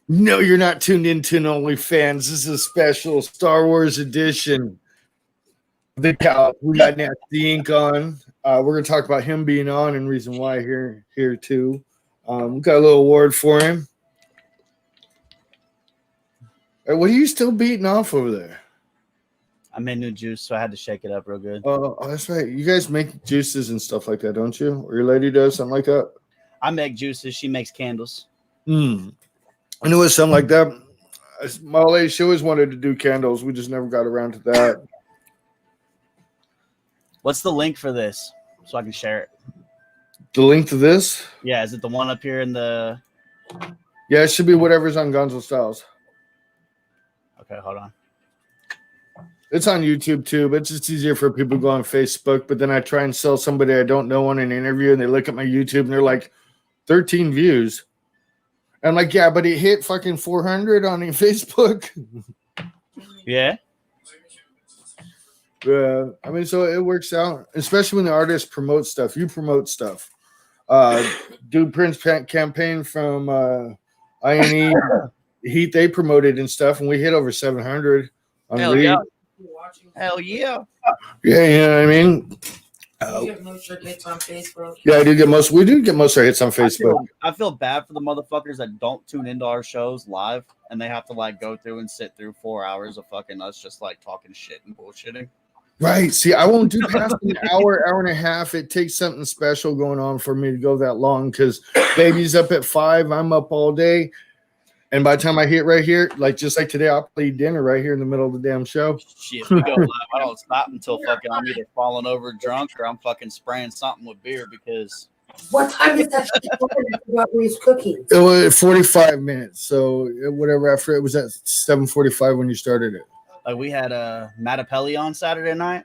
No, you're not tuned into an OnlyFans. This is a special Star Wars edition of the couch. We got Nasty Ink on. We're gonna talk about him being on and reason why here too. We got a little award for him. Hey, what are you still beating off over there? I made new juice, so I had to shake it up real good. Oh, that's right. You guys make juices and stuff like that, don't you? Or your lady does something like that? I make juices. She makes candles. I knew it was something like that. My old lady, she always wanted to do candles. We just never got around to that. What's the link for this so I can share it? The link to this? Yeah, is it the one up here in the... Yeah, it should be whatever's on Gonzo Styles. Okay, hold on. It's on YouTube too, but it's just easier for people to go on Facebook. But then I try and sell somebody I don't know on an interview, and they look at my YouTube and they're like, 13 views. I'm like, yeah, but it hit fucking 400 on Facebook. Yeah. Yeah, I mean, so it works out, especially when the artist promotes stuff. You promote stuff. Dude Prince campaign from INE Heat, they promoted and stuff, and we hit over 700 on Hell Reed. yeah. Hell yeah. Yeah, you know what I mean? You get most of your hits on Facebook. Yeah, we do get most of our hits on Facebook. I feel bad for the motherfuckers that don't tune into our shows live and they have to like go through and sit through 4 hours of fucking us just like talking shit and bullshitting. Right. See, I won't do past an hour and a half. It takes something special going on for me to go that long because baby's up at 5. I'm up all day. And by the time I hit right here, like just like today, I'll play dinner right here in the middle of the damn show. Shit, we go live. I don't stop until fucking I'm either falling over drunk or I'm fucking spraying something with beer because... What time is that? What he's cooking? It was 45 minutes. So whatever after it was at 7:45 when you started it. Like we had Mattapelli on Saturday night.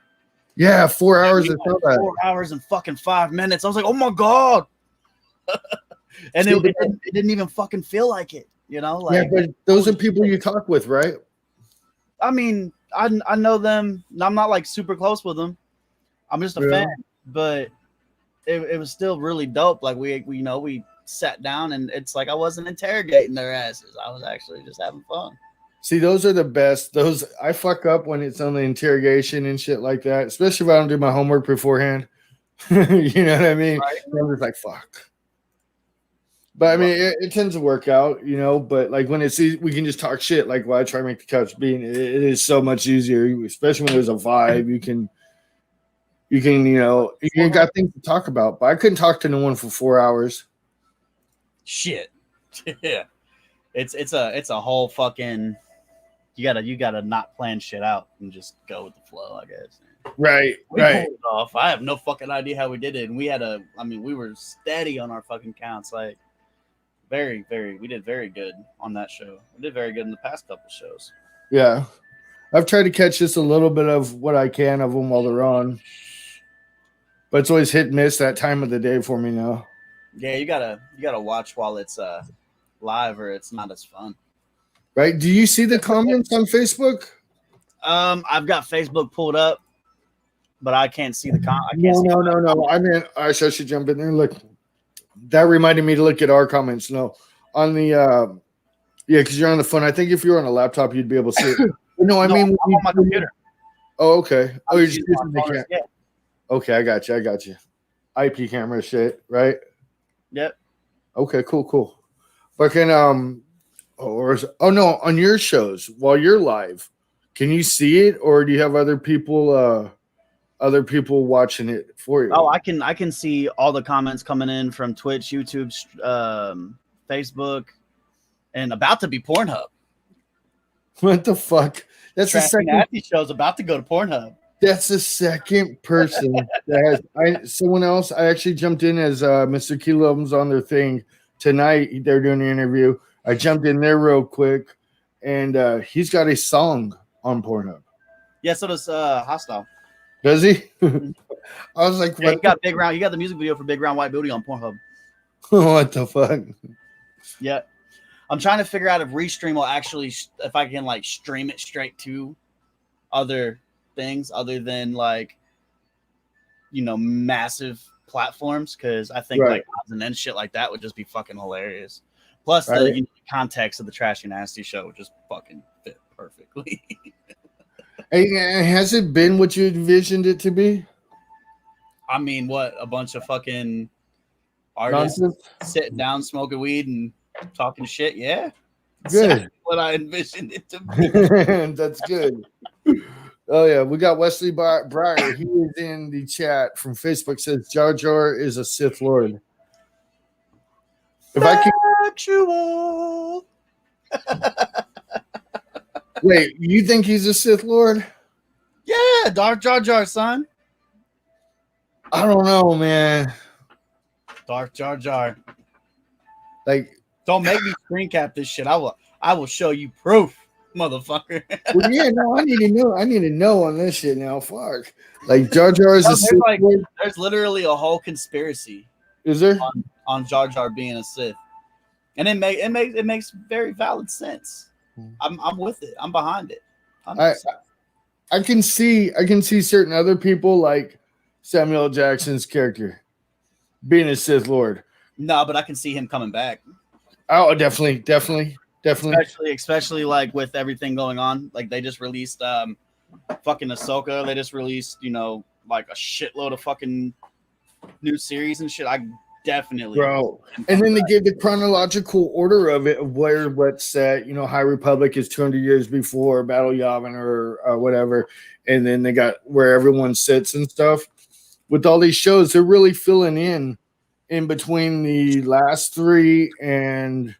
Yeah, 4 hours. 4 hours and fucking 5 minutes. I was like, oh my God. And it didn't even fucking feel like it. You know, like, yeah, but those are people you talk with, right? I mean, I know them. I'm not like super close with them. I'm just a fan, but it was still really dope. Like we sat down and it's like I wasn't interrogating their asses. I was actually just having fun. See, those are the best. Those I fuck up when it's on the interrogation and shit like that, especially if I don't do my homework beforehand. You know what I mean? Right. I'm just like fuck. But I mean, it tends to work out, you know. But like when it's easy, we can just talk shit. Like why I try to make the couch bean. It is so much easier, especially when there's a vibe. You can, you got things to talk about. But I couldn't talk to no one for 4 hours. Shit, yeah. It's a whole fucking. You gotta not plan shit out and just go with the flow, I guess. Right. We pulled it off. I have no fucking idea how we did it, and we were steady on our fucking counts, like. We did very good on that show. We did very good in the past couple shows. Yeah. I've tried to catch just a little bit of what I can of them while they're on. But it's always hit and miss that time of the day for me now. Yeah, you gotta watch while it's live or it's not as fun. Right? Do you see the comments on Facebook? I've got Facebook pulled up, but I can't see the No. I mean, I should jump in there and look. That reminded me to look at our comments. No, on the because you're on the phone. I think if you were on a laptop, you'd be able to see it. No, I mean I'm on my computer. Oh, okay. Oh, you're just using the camera. Yeah. Okay, I got you. IP camera shit, right? Yep. Okay, cool. Fucking on your shows while you're live, can you see it or do you have other people watching it for you? Oh, I can see all the comments coming in from Twitch, YouTube, Facebook, and about to be Pornhub. What the fuck? That's the second Nasty show's about to go to Pornhub. That's the second person that has someone else. I actually jumped in as Mr. Keelum's on their thing tonight. They're doing an interview. I jumped in there real quick, and he's got a song on Pornhub. Yeah, so does Hostile. Does he? I was like, yeah, you got Big Round. You got the music video for Big Round White Booty on Pornhub. What the fuck? Yeah, I'm trying to figure out if Restream will actually, if I can like stream it straight to other things other than like, massive platforms. Because I think like odds and ends shit like that would just be fucking hilarious. Plus Right. the context of the Trashy Nasty show just fucking fit perfectly. Hey, has it been what you envisioned it to be? I mean, what, a bunch of fucking artists Nonsense. sitting down, smoking weed, and talking shit. Yeah, Good. exactly what I envisioned it to be. That's good. Oh yeah, we got Wesley Breyer. He is in the chat from Facebook. Says Jar Jar is a Sith Lord. If I can Factual. wait, you think he's a Sith Lord? Yeah, Darth Jar Jar, son. I don't know, man. Darth Jar Jar. Like, Don't make me screen cap this shit. I will show you proof, motherfucker. well, yeah, no, I need to know. I need to know on this shit now. Fuck. Like Jar Jar is No, a Sith Lord. there's literally a whole conspiracy Is there? on Jar Jar being a Sith, and it makes very valid sense. I'm with it. I'm behind it. I can see certain other people like Samuel L. Jackson's character being a Sith Lord. No, but I can see him coming back. Oh, definitely. Especially like with everything going on. Like they just released fucking Ahsoka. They just released, like a shitload of fucking new series and shit. I definitely Bro. And then they gave the chronological order of it, of where what's set. High Republic is 200 years before Battle Yavin or whatever. And then they got where everyone sits and stuff. With all these shows, they're really filling in between the last three and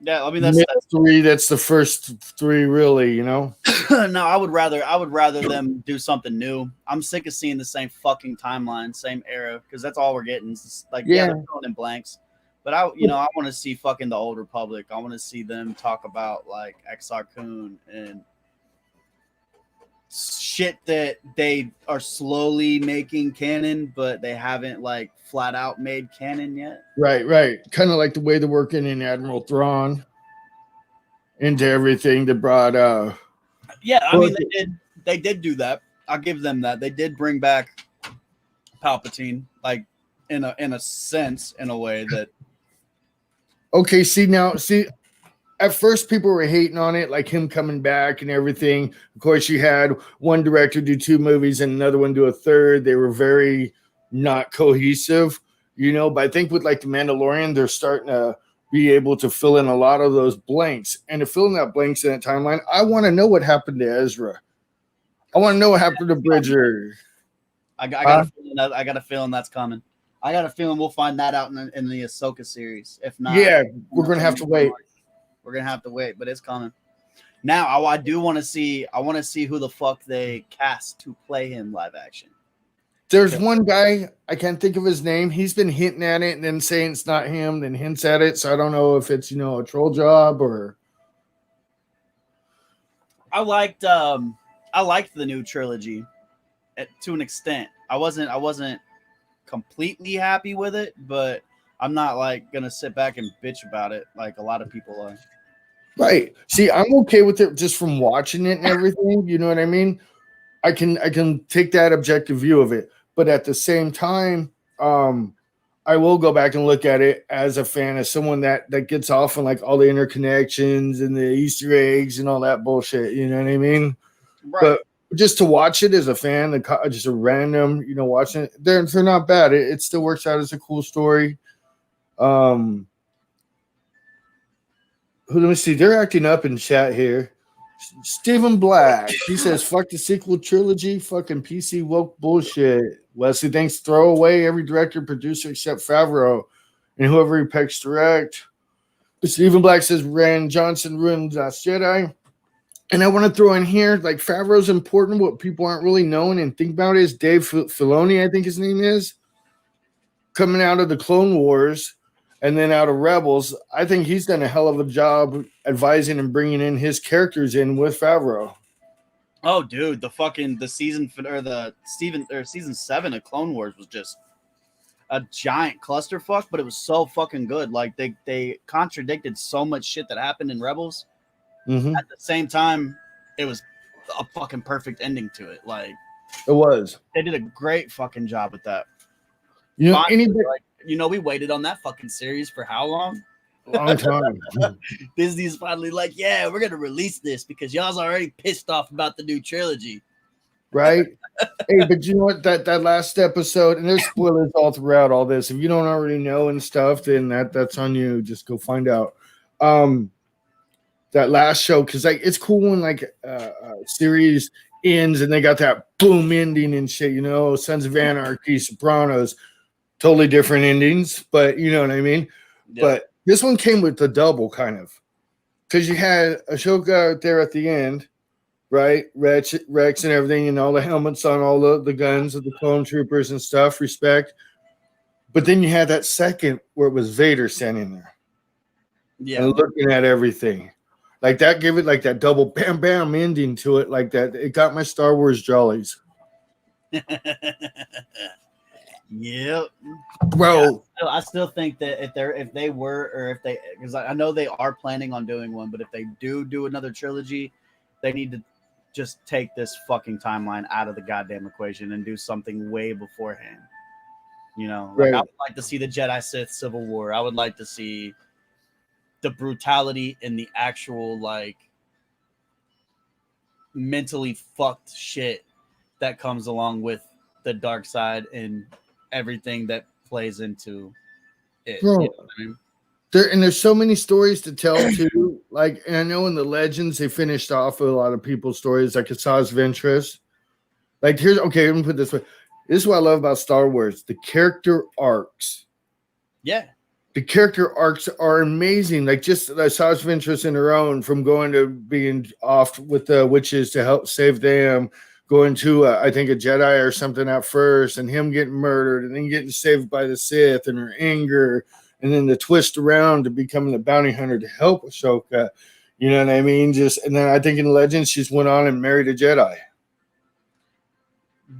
yeah. I mean that's three. That's the first three, really. No, I would rather them do something new. I'm sick of seeing the same fucking timeline, same era, because that's all we're getting. It's like they're filling in blanks. But I want to see fucking the Old Republic. I want to see them talk about like Exar Kun and shit that they are slowly making canon, but they haven't like flat out made canon yet. Right. Kind of like the way they're working in Admiral Thrawn into everything that brought yeah, I mean they did do that. I'll give them that. They did bring back Palpatine, like in a sense, in a way that okay, see at first people were hating on it, like him coming back and everything. Of course, you had one director do 2 movies and another one do a third. They were very not cohesive, but I think with like The Mandalorian, they're starting to be able to fill in a lot of those blanks. And to fill in that blanks in that timeline, I want to know what happened to Ezra. I want to know what happened to Bridger. I got a feeling that's coming. I got a feeling we'll find that out in the Ahsoka series. If not, yeah, we're gonna have to wait. We're gonna have to wait, but it's coming. Now, I do want to see. I want to see who the fuck they cast to play him live action. There's one guy, I can't think of his name. He's been hinting at it and then saying it's not him, then hints at it. So I don't know if it's a troll job or. I liked the new trilogy to an extent. I wasn't completely happy with it, but I'm not like gonna sit back and bitch about it like a lot of people are. Right. See, I'm okay with it just from watching it and everything. You know what I mean? I can take that objective view of it, but at the same time, I will go back and look at it as a fan, as someone that gets off on like all the interconnections and the Easter eggs and all that bullshit. You know what I mean? Right. But just to watch it as a fan, just a random, watching it, they're not bad. It still works out as a cool story. Let me see. They're acting up in chat here. Stephen Black, he says, fuck the sequel trilogy, fucking PC woke bullshit. Wesley thinks throw away every director, producer except Favreau and whoever he picks direct. Stephen Black says, Rand Johnson ruined Last Jedi. And I want to throw in here, like, Favreau's important. What people aren't really knowing and think about is Dave Filoni, I think his name is, coming out of the Clone Wars and then out of Rebels. I think he's done a hell of a job advising and bringing in his characters in with Favreau. Oh, dude, the season 7 of Clone Wars was just a giant clusterfuck, but it was so fucking good. Like they contradicted so much shit that happened in Rebels. Mm-hmm. At the same time, it was a fucking perfect ending to it. Like it was. They did a great fucking job with that. You know, Honestly, we waited on that fucking series for how long? Long time. Disney's finally like, yeah, we're gonna release this because y'all's already pissed off about the new trilogy. Right? Hey, but you know what? That last episode, and there's spoilers all throughout all this. If you don't already know and stuff, then that's on you. Just go find out. That last show, because like it's cool when like series ends and they got that boom ending and shit. You know, Sons of Anarchy, Sopranos, totally different endings, but you know what I mean. Yeah. But this one came with the double kind of, because you had Ashoka out there at the end. Right, Rex and everything, and all the helmets on all the guns of the clone troopers and stuff. Respect, but then you had that second where it was Vader standing there Yeah. and looking at everything, like that. Gave it like that double bam bam ending to it, like that. It got my Star Wars jollies, Yep. bro. Yeah, I still think that if they because I know they are planning on doing one, but if they do another trilogy, they need to just take this fucking timeline out of the goddamn equation and do something way beforehand. You know, like Right. I would like to see the Jedi Sith Civil War. I would like to see the brutality and the actual like mentally fucked shit that comes along with the dark side and everything that plays into it. Bro. You know what I mean? There's so many stories to tell too. Like, and I know in the Legends they finished off with a lot of people's stories, like Asajj Ventress. Like, here's okay. Let me put it this way. This is what I love about Star Wars: the character arcs. Yeah. The character arcs are amazing. Like just Asajj Ventress in her own, from going to being off with the witches to help save them, going to I think a Jedi or something at first, and him getting murdered, and then getting saved by the Sith, and her anger. And then the twist around to becoming the bounty hunter to help Ahsoka. You know what I mean? Just and then I think in Legends she's went on and married a Jedi.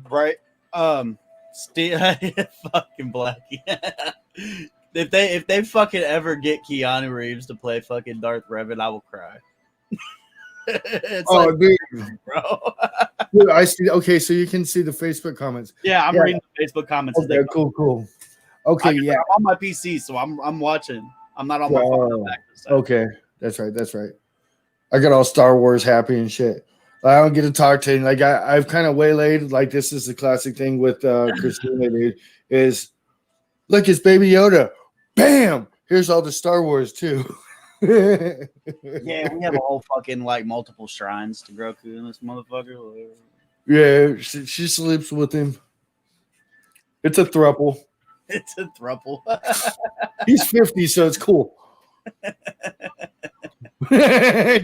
Right. Still fucking Blackie. if they fucking ever get Keanu Reeves to play fucking Darth Revan, I will cry. It's like, dude, bro. dude, I see. Okay, so you can see the Facebook comments. Yeah, I'm reading the Facebook comments. As Okay, they cool. Okay, yeah. I'm on my PC, so I'm watching. I'm not on my phone. Okay, that's right. I got all Star Wars happy and shit. I don't get to talk to him. Like I've kind of waylaid. Like this is the classic thing with Christina, dude. Is look, it's Baby Yoda. Bam! Here's all the Star Wars too. Yeah, we have a whole fucking like multiple shrines to Grogu in this motherfucker. Yeah, she sleeps with him. It's a throuple. It's a throuple. He's 50, so it's cool.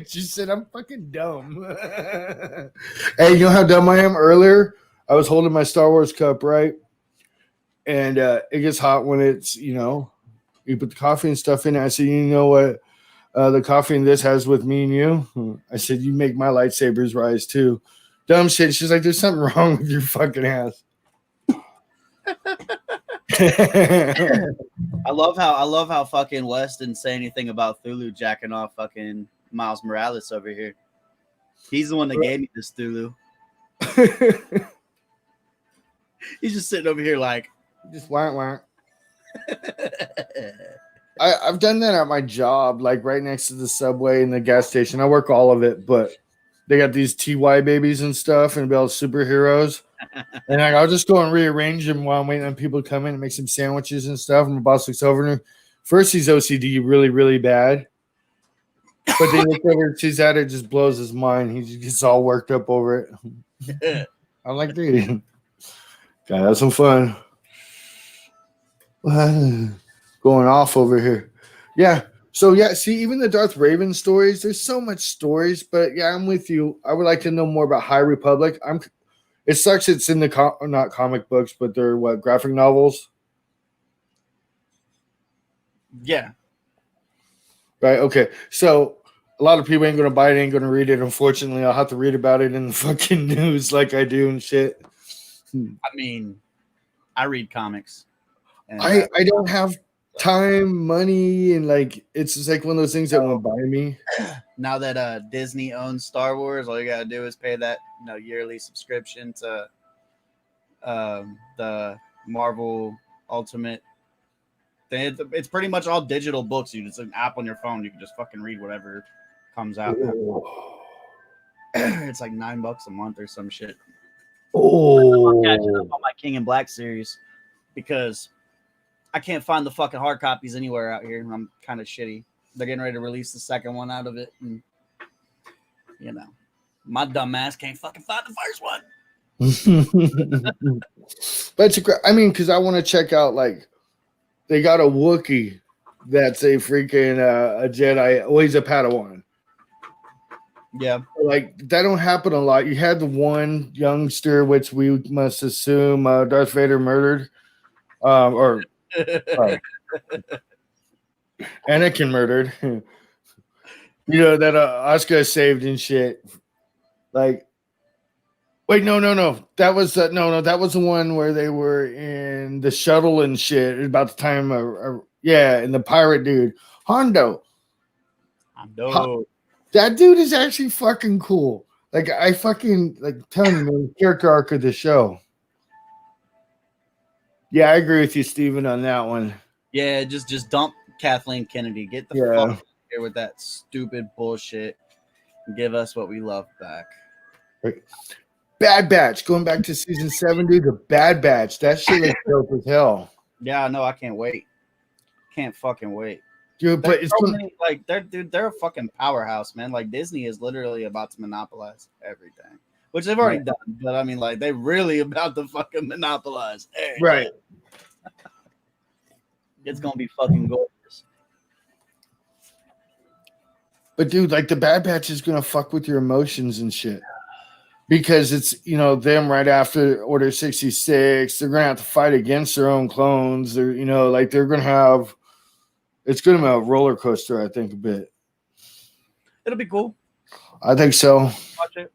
She said, I'm fucking dumb. Hey, you know how dumb I am? Earlier, I was holding my Star Wars cup, right? And it gets hot when it's, you put the coffee and stuff in it. I said, you know what the coffee in this has with me and you? I said, you make my lightsabers rise too. Dumb shit. She's like, there's something wrong with your fucking ass. I love how fucking Wes didn't say anything about Thulu jacking off fucking Miles Morales over here. He's the one that gave me this Thulu. He's just sitting over here like just wah. I've done that at my job, like right next to the subway and the gas station. I work all of it, but they got these TY babies and stuff and about superheroes. And I'll just go and rearrange them while I'm waiting on people to come in and make some sandwiches and stuff. And my boss looks over and first he's OCD really, really bad. But then he sees that, it just blows his mind. He just gets all worked up over it. I'm like, dude, gotta have some fun. Going off over here. Yeah. So, yeah, see, even the Darth Raven stories, there's so much stories. But, yeah, I'm with you. I would like to know more about High Republic. It sucks it's in the not comic books, but they're graphic novels? Yeah. Right, okay. So a lot of people ain't going to buy it, ain't going to read it. Unfortunately, I'll have to read about it in the fucking news like I do and shit. I mean, I read comics. And I don't have time, money, and it's just like one of those things that won't buy me. Now that Disney owns Star Wars, all you gotta do is pay that yearly subscription to the Marvel Ultimate It's pretty much all digital books. It's an app on your phone. You can just fucking read whatever comes out. It's like $9 a month or some shit. I'm catching up on my King in Black series because I can't find the fucking hard copies anywhere out here. I'm kind of shitty. They're getting ready to release the second one out of it, and you know, my dumb ass can't fucking find the first one. But I mean, because I want to check out, like, they got a Wookiee that's a freaking a Jedi. Oh, he's a Padawan. Yeah, like that don't happen a lot. You had the one youngster, which we must assume Darth Vader murdered, or Anakin murdered. That Oscar saved and shit. Like, wait, no. That was that was the one where they were in the shuttle and shit about the time. And the pirate dude, Hondo. That dude is actually fucking cool. Like, I fucking telling you, man, the character arc of the show. Yeah, I agree with you, Steven, on that one. Yeah, just dump Kathleen Kennedy. Get the fuck out of here with that stupid bullshit. And give us what we love back. Right. Bad Batch, going back to season 7, dude. The Bad Batch, that shit looks dope as hell. Yeah, no, I can't wait. Can't fucking wait. Dude, but it's they're a fucking powerhouse, man. Like, Disney is literally about to monopolize everything, which they've already done. But I mean, like, they really about to fucking monopolize everything. Right. It's gonna be fucking gorgeous. But dude, like, the Bad Batch is gonna fuck with your emotions and shit. Because it's, them right after Order 66. They're gonna have to fight against their own clones. They're, they're gonna have. It's gonna be a roller coaster, I think, a bit. It'll be cool. I think so. Watch it.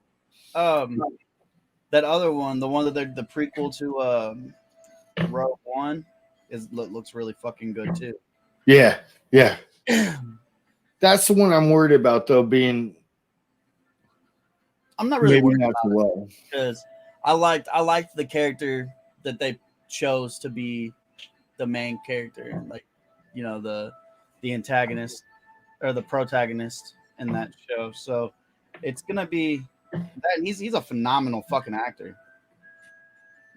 That other one, the one that they're the prequel to Rogue One, looks really fucking good too. Yeah. That's the one I'm worried about, though, being. I'm not really maybe worried not about too well because I liked the character that they chose to be the main character, like the antagonist or the protagonist in that show. So it's gonna be that he's a phenomenal fucking actor.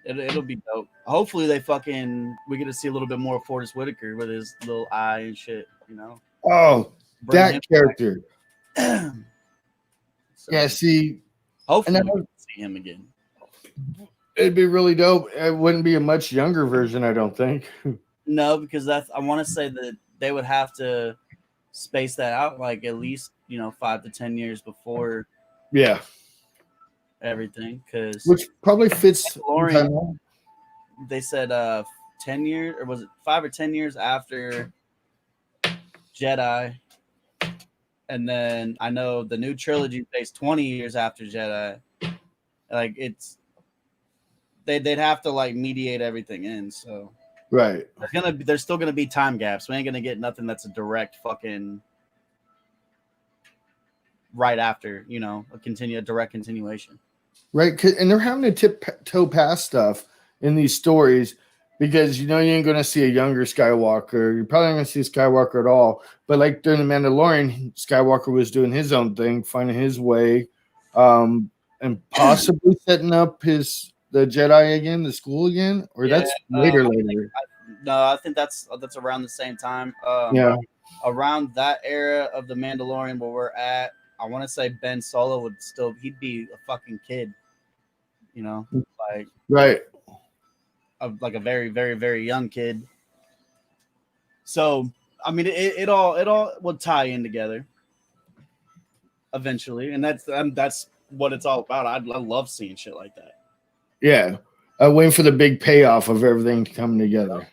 It'll be dope. Hopefully we get to see a little bit more of Forrest Whitaker with his little eye and shit. Oh, Bring that character. So, Yeah, see. Hopefully we can see him again. It'd be really dope. It wouldn't be a much younger version, I don't think. No, because I want to say that they would have to space that out like at least 5 to 10 years before. Yeah. Everything, because which probably fits. They said 10 years, or was it 5 or 10 years after Jedi, and then I know the new trilogy takes 20 years after Jedi. Like, they'd have to like mediate everything in, so right. There's still gonna be time gaps. We ain't gonna get nothing that's a direct fucking right after, a direct continuation. Right, and they're having to tiptoe past stuff in these stories because you ain't going to see a younger Skywalker. You're probably not going to see Skywalker at all. But like during the Mandalorian, Skywalker was doing his own thing, finding his way, and possibly setting up the Jedi again, the school again, or that's later. I think that's around the same time. Around that era of the Mandalorian where we're at. I want to say Ben Solo he'd be a fucking kid, like right, like a very, very, very young kid. So I mean, it all would tie in together eventually, and that's what it's all about. I love seeing shit like that. Yeah, waiting for the big payoff of everything to come together.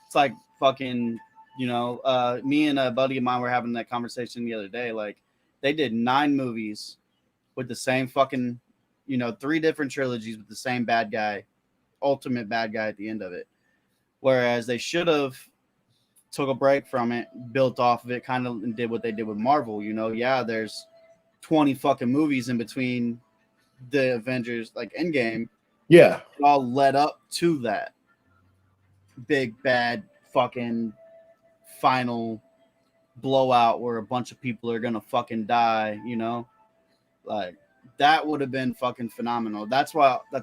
It's like fucking, me and a buddy of mine were having that conversation the other day, like. They did 9 movies with the same fucking, 3 different trilogies with the same bad guy, ultimate bad guy at the end of it. Whereas they should have took a break from it, built off of it, kind of and did what they did with Marvel. There's 20 fucking movies in between the Avengers, like Endgame. Yeah. It all led up to that big bad fucking final blowout where a bunch of people are gonna fucking die, you know, like that would have been fucking phenomenal. That's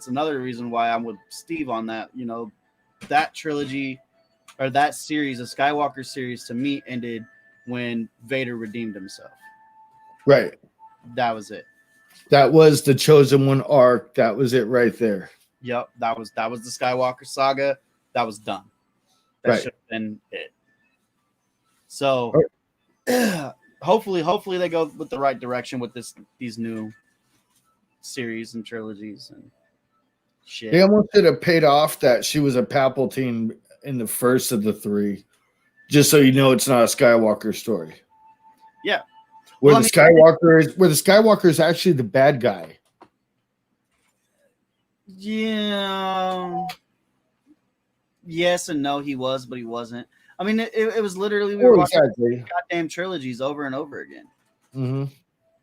another reason why I'm with Steve on that. You know, that trilogy or that series, the Skywalker series, to me ended when Vader redeemed himself. Right. That was it. That was the Chosen One arc. That was it right there. Yep, that was the Skywalker saga. That was done. That Right. should have been it. So hopefully they go with the right direction with these new series and trilogies and shit. They almost should have paid off that she was a Palpatine in the first of the three, just so you know it's not a Skywalker story. Yeah. Where the Skywalker is actually the bad guy. Yeah. Yes and no, he was, but he wasn't. I mean, it was literally we were watching goddamn trilogies over and over again. Mm-hmm.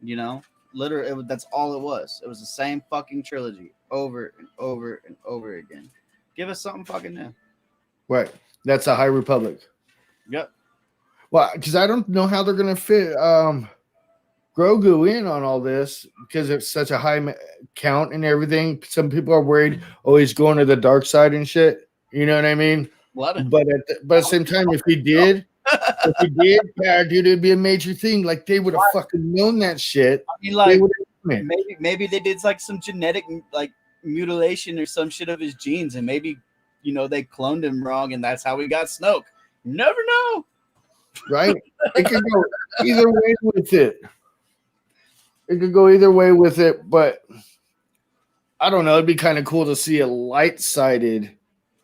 You know, literally, that's all it was. It was the same fucking trilogy over and over and over again. Give us something fucking new. Right. That's a High Republic. Yep. Well, because I don't know how they're going to fit Grogu in on all this because it's such a high count and everything. Some people are worried, oh, he's going to the dark side and shit. You know what I mean? What? But at the same time, if he did, yeah, dude, it'd be a major thing. Like they would have fucking known that shit. I mean, like maybe they did like some genetic like mutilation or some shit of his genes, and maybe they cloned him wrong, and that's how we got Snoke. Never know, right? It could go either way with it. It could go either way with it, but I don't know. It'd be kind of cool to see a light-sided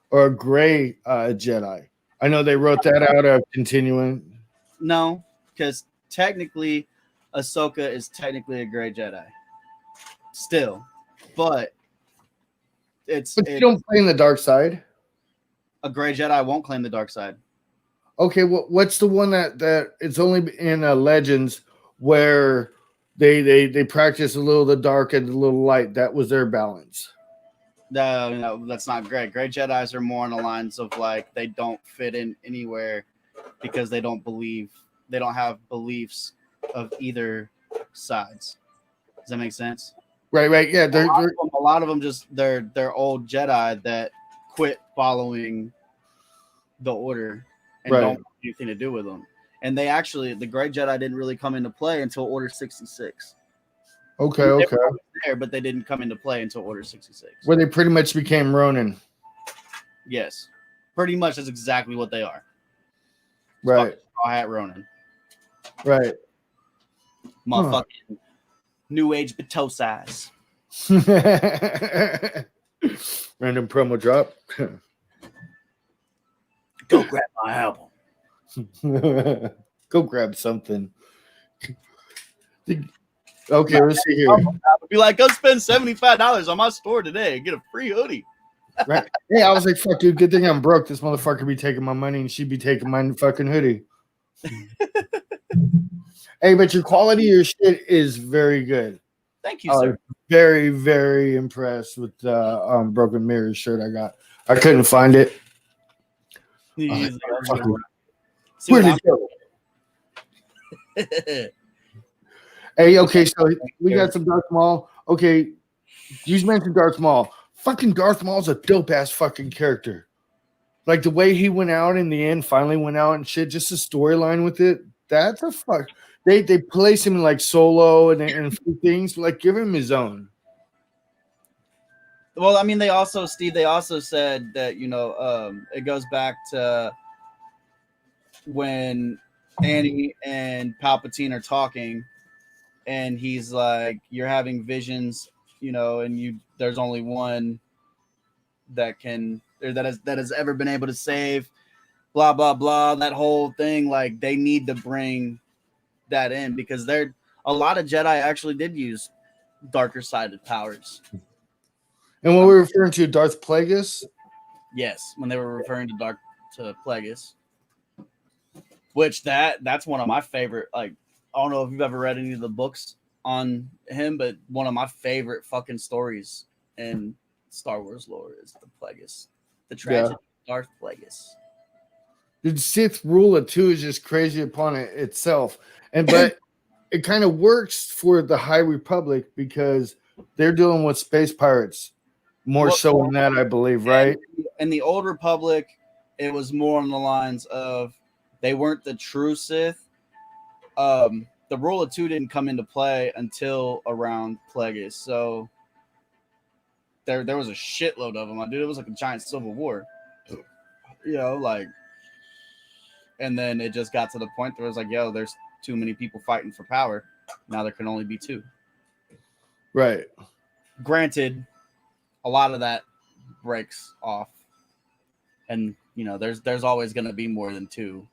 or a gray Jedi. I know they wrote that out of continuing. No, because technically, Ahsoka is technically a gray Jedi. Still, but But you don't play in the dark side. A gray Jedi won't claim the dark side. Okay, what's the one that it's only in Legends where they practice a little of the dark and a little light? That was their balance. No, that's not great. Gray Jedis are more on the lines of like they don't fit in anywhere because they don't have beliefs of either sides. Does that make sense? Right. Yeah, a lot of them just they're old Jedi that quit following the order and don't have anything to do with them. And the Gray Jedi didn't really come into play until Order 66. Okay. They were there, but they didn't come into play until Order 66. Where they pretty much became Ronin. Yes. Pretty much that's exactly what they are. Right. Straw Hat Ronin. Right. Motherfucking New Age Bateau size. Random promo drop. Go grab my album. Go grab something. Okay, let's see here. Be like, go spend $75 on my store today and get a free hoodie. Right. Hey, I was like, fuck, dude, good thing I'm broke. This motherfucker be taking my money and she'd be taking my fucking hoodie. Hey, but your quality of your shit is very good. Thank you, sir. Very, very impressed with the Broken Mirror shirt I got. I couldn't find it. Where did it go? Hey, okay, so we got some Darth Maul. Okay, you mentioned Darth Maul. Fucking Darth Maul's a dope ass fucking character. Like the way he went out in the end, finally went out and shit. Just the storyline with it. That's a fuck. They place him in like Solo and a few things. Like give him his own. Well, I mean, they also said that it goes back to when Annie and Palpatine are talking. And he's like, you're having visions, and there's only one that has ever been able to save, blah, blah, blah. That whole thing, like they need to bring that in because a lot of Jedi actually did use darker sided powers. And when we're referring to Darth Plagueis? Yes, when they were referring to Plagueis. Which that's one of my favorite, like, I don't know if you've ever read any of the books on him, but one of my favorite fucking stories in Star Wars lore is the Plagueis, the tragedy of Darth Plagueis. The Sith rule of two is just crazy upon it itself, but it kind of works for the High Republic because they're dealing with space pirates more so than that, I believe, right? In the Old Republic, it was more on the lines of they weren't the true Sith. The rule of two didn't come into play until around Plagueis, so there was a shitload of them. Dude, it was like a giant civil war. You know, like, and then it just got to the point where it was like, yo, there's too many people fighting for power. Now there can only be two. Right. Granted, a lot of that breaks off, and you know, there's always going to be more than two.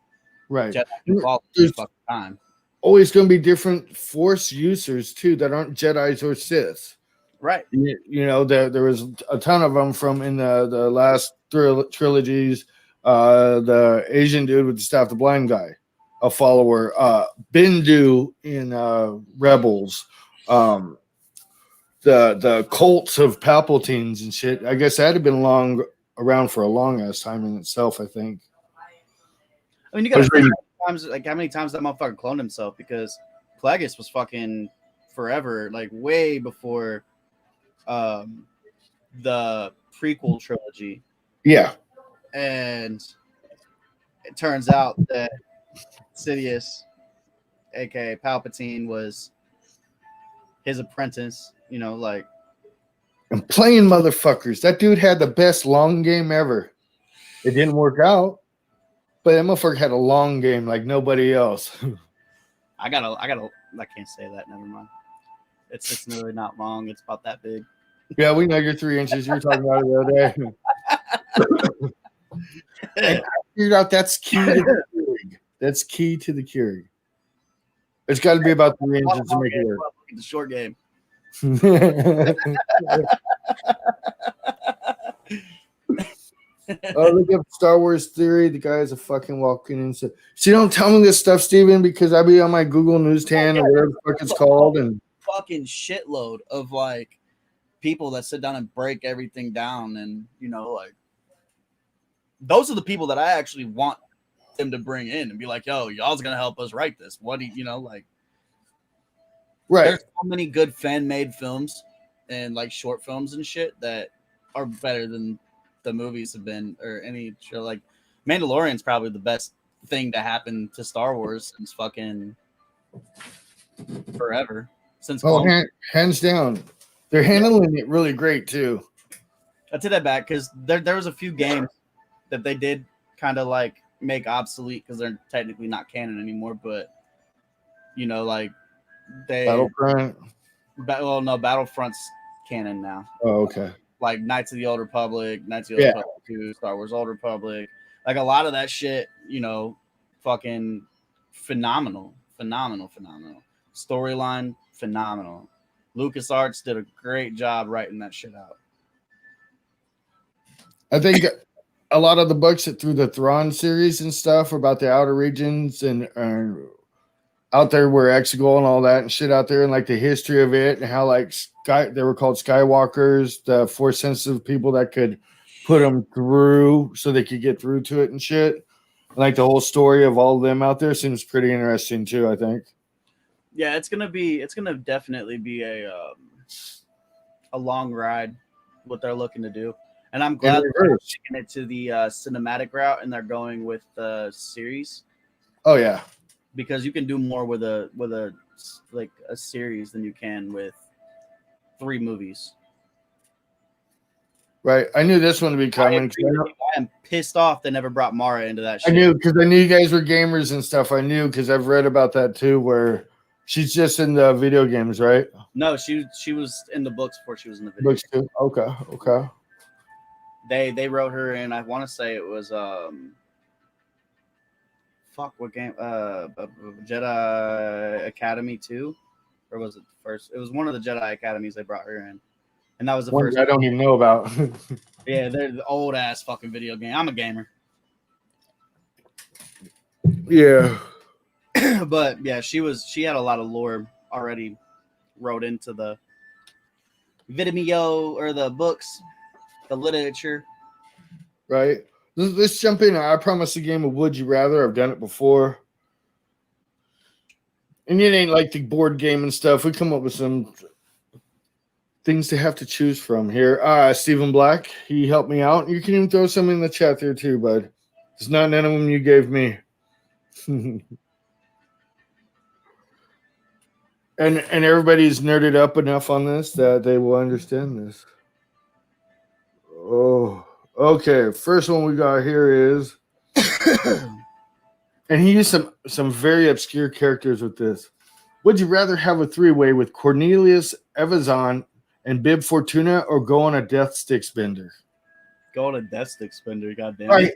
Right. There's time. Always going to be different Force users too that aren't Jedis or Siths. Right. You know, there was a ton of them from in the last trilogies. The Asian dude with the staff, the blind guy, a follower. Bindu in Rebels. The cults of Palpatines and shit. I guess that had been around for a long ass time in itself, I think. I mean, you got how many times that motherfucker cloned himself, because Plagueis was fucking forever, like way before the prequel trilogy. Yeah. And it turns out that Sidious, aka Palpatine, was his apprentice, you know, like. And playing motherfuckers. That dude had the best long game ever. It didn't work out, but that motherfucker had a long game like nobody else. I can't say that. Never mind. It's really not long. It's about that big. Yeah, we know you're 3 inches. You were talking about it the other day. I figured out that's key to the Keurig. That's key to the Keurig. It's got to be about 3 inches to make it work. The short game. Oh, look up Star Wars Theory. The guy's a fucking walking inside. So you don't tell me this stuff, Steven, because I be on my Google Newsstand or whatever the fuck it's called, and fucking shitload of like people that sit down and break everything down, and you know, like those are the people that I actually want them to bring in and be like, yo, y'all's gonna help us write this. What do you know, like, right? There's so many good fan-made films and like short films and shit that are better than the movies have been, or any show. Like Mandalorian's probably the best thing to happen to Star Wars since fucking forever. Since hands down, they're handling it really great too. I take that back, because there was a few games that they did kind of like make obsolete because they're technically not canon anymore. But you know, like Battlefront. Battlefront's canon now. Oh, okay. Like Knights of the Old Republic, Knights of the Old Republic 2, Star Wars Old Republic. Like a lot of that shit, you know, fucking phenomenal. Storyline, phenomenal. LucasArts did a great job writing that shit out. I think a lot of the books through the Thrawn series and stuff about the outer regions and out there where Exegol and all that and shit out there, and like the history of it and how like they were called Skywalkers, the force sensitive people that could put them through so they could get through to it and shit. Like the whole story of all of them out there seems pretty interesting too, I think. Yeah, it's gonna definitely be a long ride, what they're looking to do. And I'm glad they're taking it to the cinematic route and they're going with the series. Oh yeah. Because you can do more with a like a series than you can with 3 movies. Right. I knew this one would be coming. I am pissed off they never brought Mara into that shit. I knew, because I knew you guys were gamers and stuff. I knew because I've read about that too, where she's just in the video games, right? No, she was in the books before she was in the video books too. Okay. They wrote her in, I want to say it was what game? Jedi Academy 2, or was it the first? It was one of the Jedi Academies they brought her in, and that was the first. I don't even know about. Yeah, they're the old ass fucking video game. I'm a gamer. Yeah, but yeah, she had a lot of lore already wrote into the video or the books, the literature. Right. Let's jump in. I promise a game of Would You Rather. I've done it before. And it ain't like the board game and stuff. We come up with some things to have to choose from here. Stephen Black, he helped me out. You can even throw some in the chat there too, bud. It's not none of them you gave me. and everybody's nerded up enough on this that they will understand this. Oh, okay. First one we got here is, and he used some very obscure characters with this. Would you rather have a three-way with Cornelius Evazan and Bib Fortuna, or go on a death stick spender? Go on a death stick spender, goddamn. Right.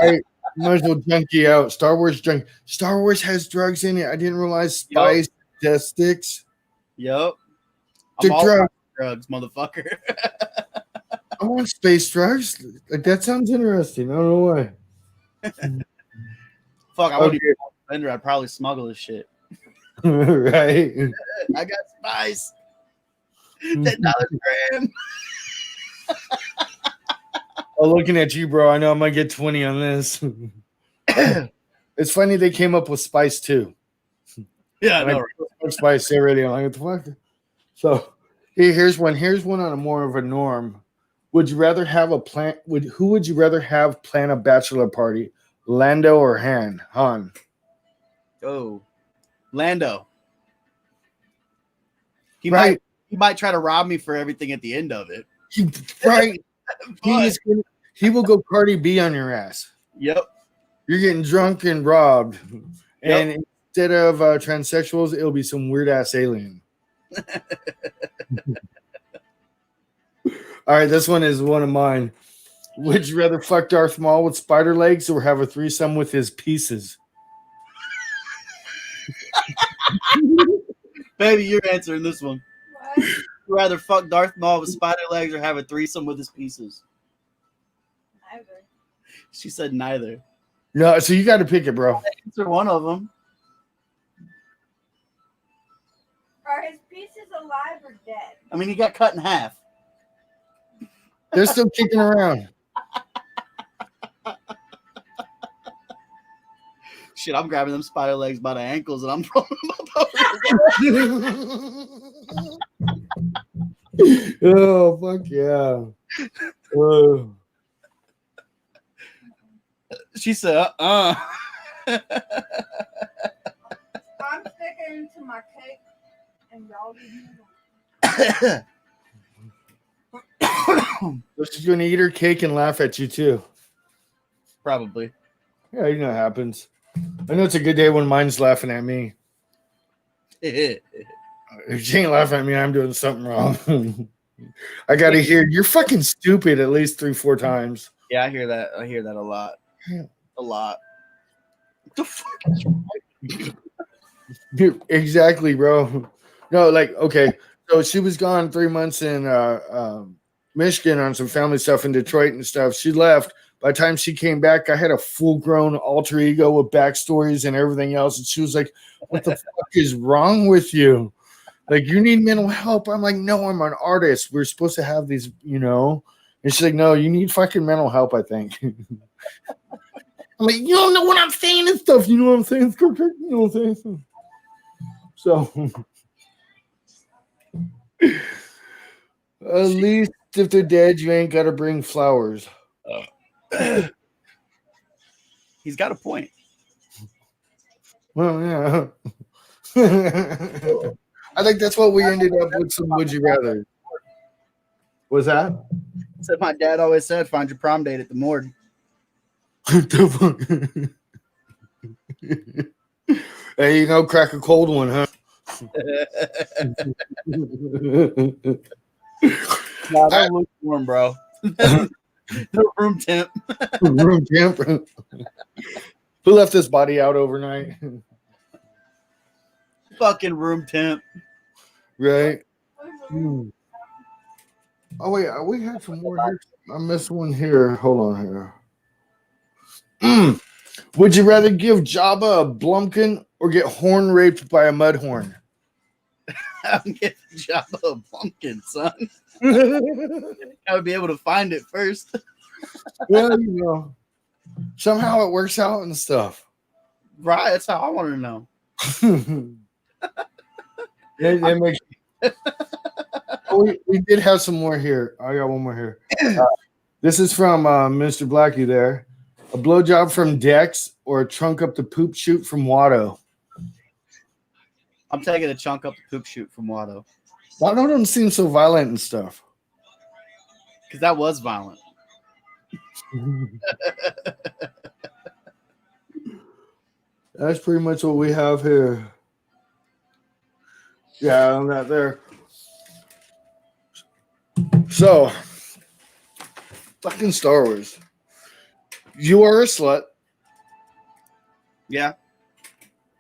Right. Might as well junkie out. Star Wars junk. Star Wars has drugs in it. I didn't realize spice, death sticks. Yep. The I'm all drug. about drugs, motherfucker. I want space drugs. Like, that sounds interesting. I don't know why. Fuck, I wouldn't even go on a spender. I'd probably smuggle this shit. Right. I got spice. $10 gram. Oh, looking at you, bro. I know I might get 20 on this. It's funny they came up with spice too. Yeah, I know. Right? Spice already. I'm like, what the fuck? So here's one. Here's one on a more of a norm. Would you rather have a plan? Who would you rather have plan a bachelor party? Lando or Han? Oh, Lando. He Right. might try to rob me for everything at the end of it. Right. But, He will go Cardi B on your ass. yep. You're getting drunk and robbed. Yep. And instead of transsexuals, it'll be some weird ass alien. All right, this one is one of mine. Would you rather fuck Darth Maul with spider legs or have a threesome with his pieces? Baby, you're answering this one. What? Would you rather fuck Darth Maul with spider legs or have a threesome with his pieces? Neither. She said neither. No, so you got to pick it, bro. Answer one of them. Are his pieces alive or dead? I mean, he got cut in half. They're still kicking around. Shit, I'm grabbing them spider legs by the ankles and I'm throwing them up over. Oh, fuck yeah. Oh. She said, I'm sticking to my cake and y'all leave me alone. She's going to eat her cake and laugh at you, too. Probably. Yeah, you know what happens. I know it's a good day when mine's laughing at me. If she ain't laughing at me, I'm doing something wrong. I got to hear, you're fucking stupid at least 3-4 times. Yeah, I hear that. I hear that a lot. Yeah. A lot. What the fuck is wrong? Exactly, bro. No, like, okay. So she was gone 3 months in Michigan on some family stuff in Detroit and stuff. She left. By the time she came back, I had a full-grown alter ego with backstories and everything else. And she was like, what the fuck is wrong with you? Like, you need mental help. I'm like, no, I'm an artist. We're supposed to have these, you know. And she's like, no, you need fucking mental help, I think. I'm like, you don't know what I'm saying and stuff. You know what I'm saying? You know what I'm saying? So, at least if they're dead, you ain't got to bring flowers. He's got a point. Well, yeah. I think that's what we ended up with some Would You Rather. Was that? Said my dad always said, find your prom date at the morgue. Hey, you know, crack a cold one, huh? Nah, that looks warm, bro. No room temp. Room temp. Who left this body out overnight? Fucking room temp. Right? Oh, wait. We had some more here. I missed one here. Hold on here. Would you rather give Jabba a Blumpkin or get horn raped by a mudhorn? I'm getting Jabba a pumpkin, son. I would be able to find it first. Well, somehow it works out and stuff. Right, that's how I want to know. That makes we did have some more here. I got one more here. This is from Mr. Blackie there. A blowjob from Dex or a trunk up the poop chute from Watto? I'm taking a chunk up the poop chute from Watto. Watto doesn't seem so violent and stuff. Because that was violent. That's pretty much what we have here. Yeah, I'm not there. So, fucking Star Wars. You are a slut. Yeah.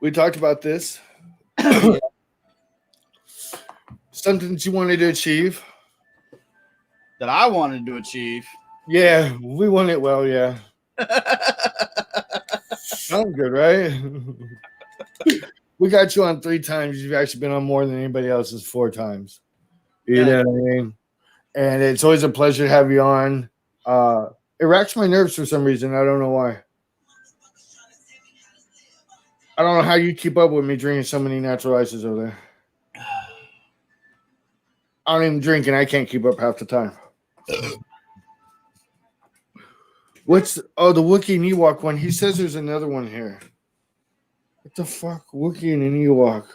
We talked about this. Something that you wanted to achieve. That I wanted to achieve. Yeah, we won it well, yeah. Sounds good, right? We got you on 3 times. You've actually been on more than anybody else's 4 times. You know what I mean? And it's always a pleasure to have you on. It racks my nerves for some reason. I don't know why. I don't know how you keep up with me drinking so many natural ices over there. I don't even drink, and I can't keep up half the time. The Wookiee and Ewok one? He says there's another one here. What the fuck? Wookiee and an Ewok.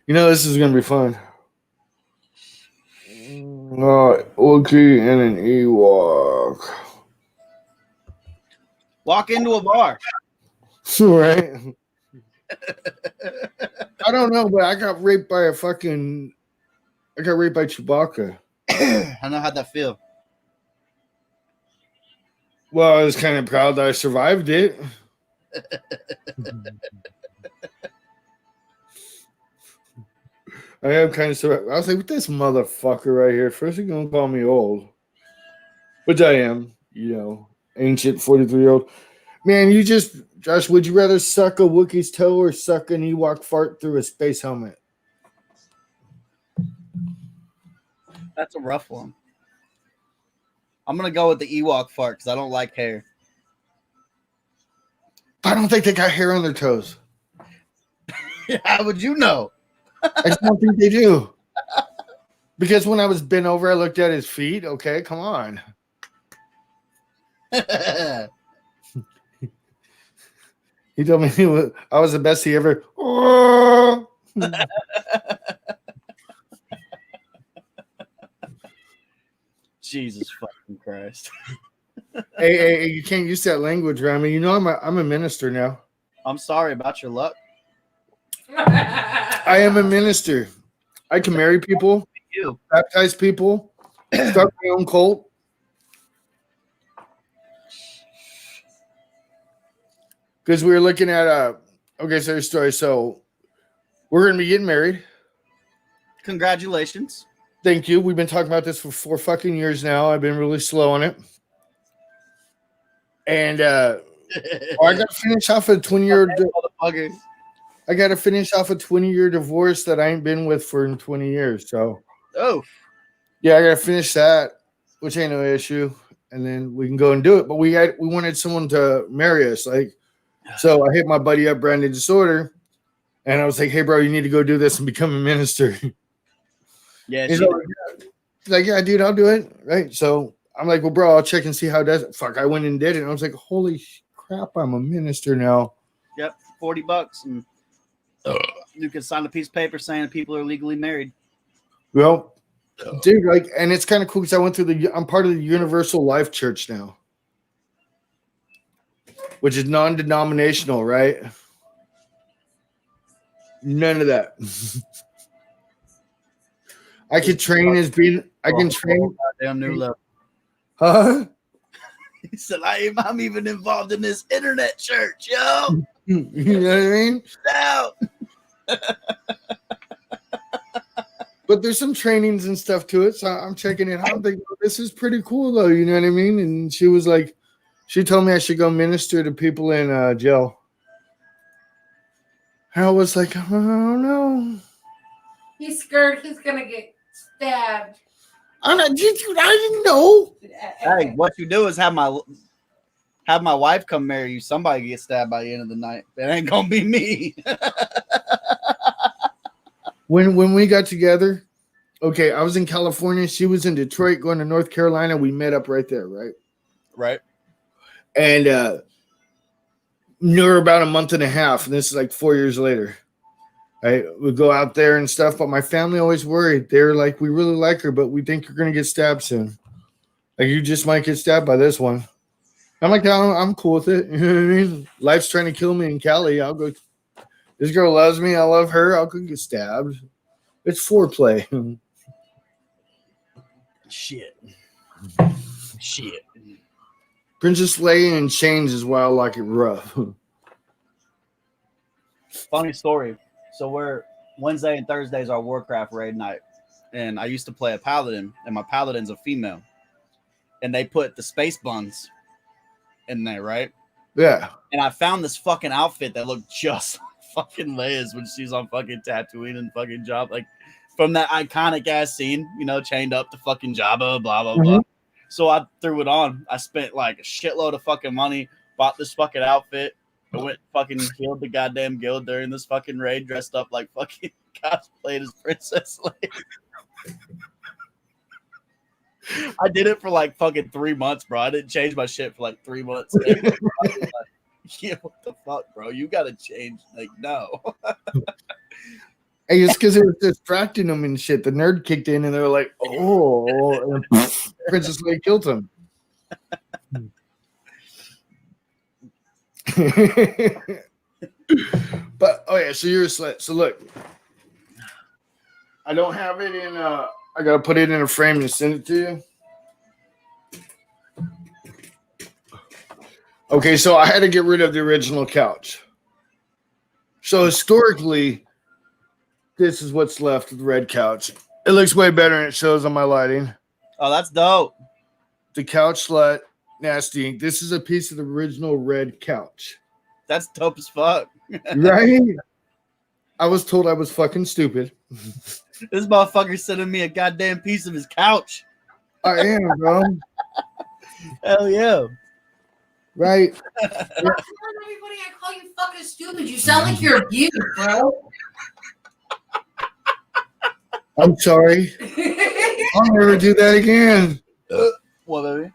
This is going to be fun. Wookiee and an Ewok. Walk into a bar. Right? I don't know, but I got raped by Chewbacca. I know how'd that feel. Well, I was kind of proud that I survived it. I am kind of survived. I was like, with this motherfucker right here, first you're going to call me old. Which I am, ancient 43-year-old. Man, Josh, would you rather suck a Wookiee's toe or suck an Ewok fart through a space helmet? That's a rough one. I'm going to go with the Ewok fart because I don't like hair. I don't think they got hair on their toes. How would you know? I just don't think they do. Because when I was bent over, I looked at his feet. Okay, come on. He told me I was the best he ever. Oh. Jesus fucking Christ. Hey, you can't use that language around me. I'm a minister now. I'm sorry about your luck. I am a minister. I can marry people, baptize people, start my own cult. Because we were looking at so story. So we're gonna be getting married. Congratulations. Thank you. We've been talking about this for 4 fucking years now. I've been really slow on it. And I got to finish off a 20-year. I got to finish off a 20-year divorce that I ain't been with for 20 years. So, yeah, I got to finish that, which ain't no issue, and then we can go and do it. But we wanted someone to marry us, so I hit my buddy up, Brandon Disorder, and I was like, "Hey, bro, you need to go do this and become a minister." Yeah, he's like, "Yeah, dude, I'll do it." Right? So I'm like, "Well, bro, I'll check and see how it does." Fuck, I went and did it, and I was like, "Holy crap, I'm a minister now." Yep, $40, and you can sign a piece of paper saying people are legally married. Well, dude, and it's kind of cool because I went through I'm part of the Universal Life Church now, which is non-denominational, right? None of that. I can train Damn new level. Huh? He said, I'm even involved in this internet church, yo. You know what I mean? No. But there's some trainings and stuff to it, so I'm checking it out. I'm thinking, this is pretty cool, though. You know what I mean? And she was like, she told me I should go minister to people in jail. And I was like, oh no. He's scared he's gonna get stabbed. I'm not, dude, I didn't know. Hey, what you do is have my wife come marry you. Somebody gets stabbed by the end of the night. It ain't gonna be me. When we got together, okay, I was in California. She was in Detroit, going to North Carolina. We met up right there, right? Right. And knew her about a month and a half. And this is like 4 years later. Right? We go out there and stuff, but my family always worried. They're like, we really like her, but we think you're gonna get stabbed soon. Like you just might get stabbed by this one. I'm like, no, I'm cool with it. You know what I mean? Life's trying to kill me in Cali. I'll go. This girl loves me. I love her. I'll go get stabbed. It's foreplay. Shit. Princess Leia in chains is why I like it rough. Funny story. So we're Wednesday and Thursdays are Warcraft raid night, and I used to play a paladin, and my paladin's a female, and they put the space buns in there, right? Yeah. And I found this fucking outfit that looked just like fucking Leia's when she's on fucking Tatooine and fucking Jabba, like from that iconic ass scene, you know, chained up to fucking Jabba, blah blah blah. So I threw it on. I spent like a shitload of fucking money, bought this fucking outfit. I went fucking killed the goddamn guild during this fucking raid, dressed up like fucking cosplayed as Princess Leia. I did it for like fucking 3 months, bro. I didn't change my shit for like 3 months. Like, yeah, what the fuck, bro? You gotta change. Like, no. Hey, it's because it was distracting them and shit. The nerd kicked in and they were like, oh, and Princess Leia killed him. But oh yeah, so you're a slut. So look, I don't have it in I gotta put it in a frame and send it to you. Okay, so I had to get rid of the original couch. So historically, this is what's left of the red couch. It looks way better than it shows on my lighting. Oh, that's dope. The couch slut, Nastie. This is a piece of the original red couch. That's dope as fuck. Right? I was told I was fucking stupid. This motherfucker sending me a goddamn piece of his couch. I am, bro. Hell yeah. Right? I'm telling everybody I call you fucking stupid. You sound like you're abused, bro. I'm sorry. I'll never do that again. What, baby?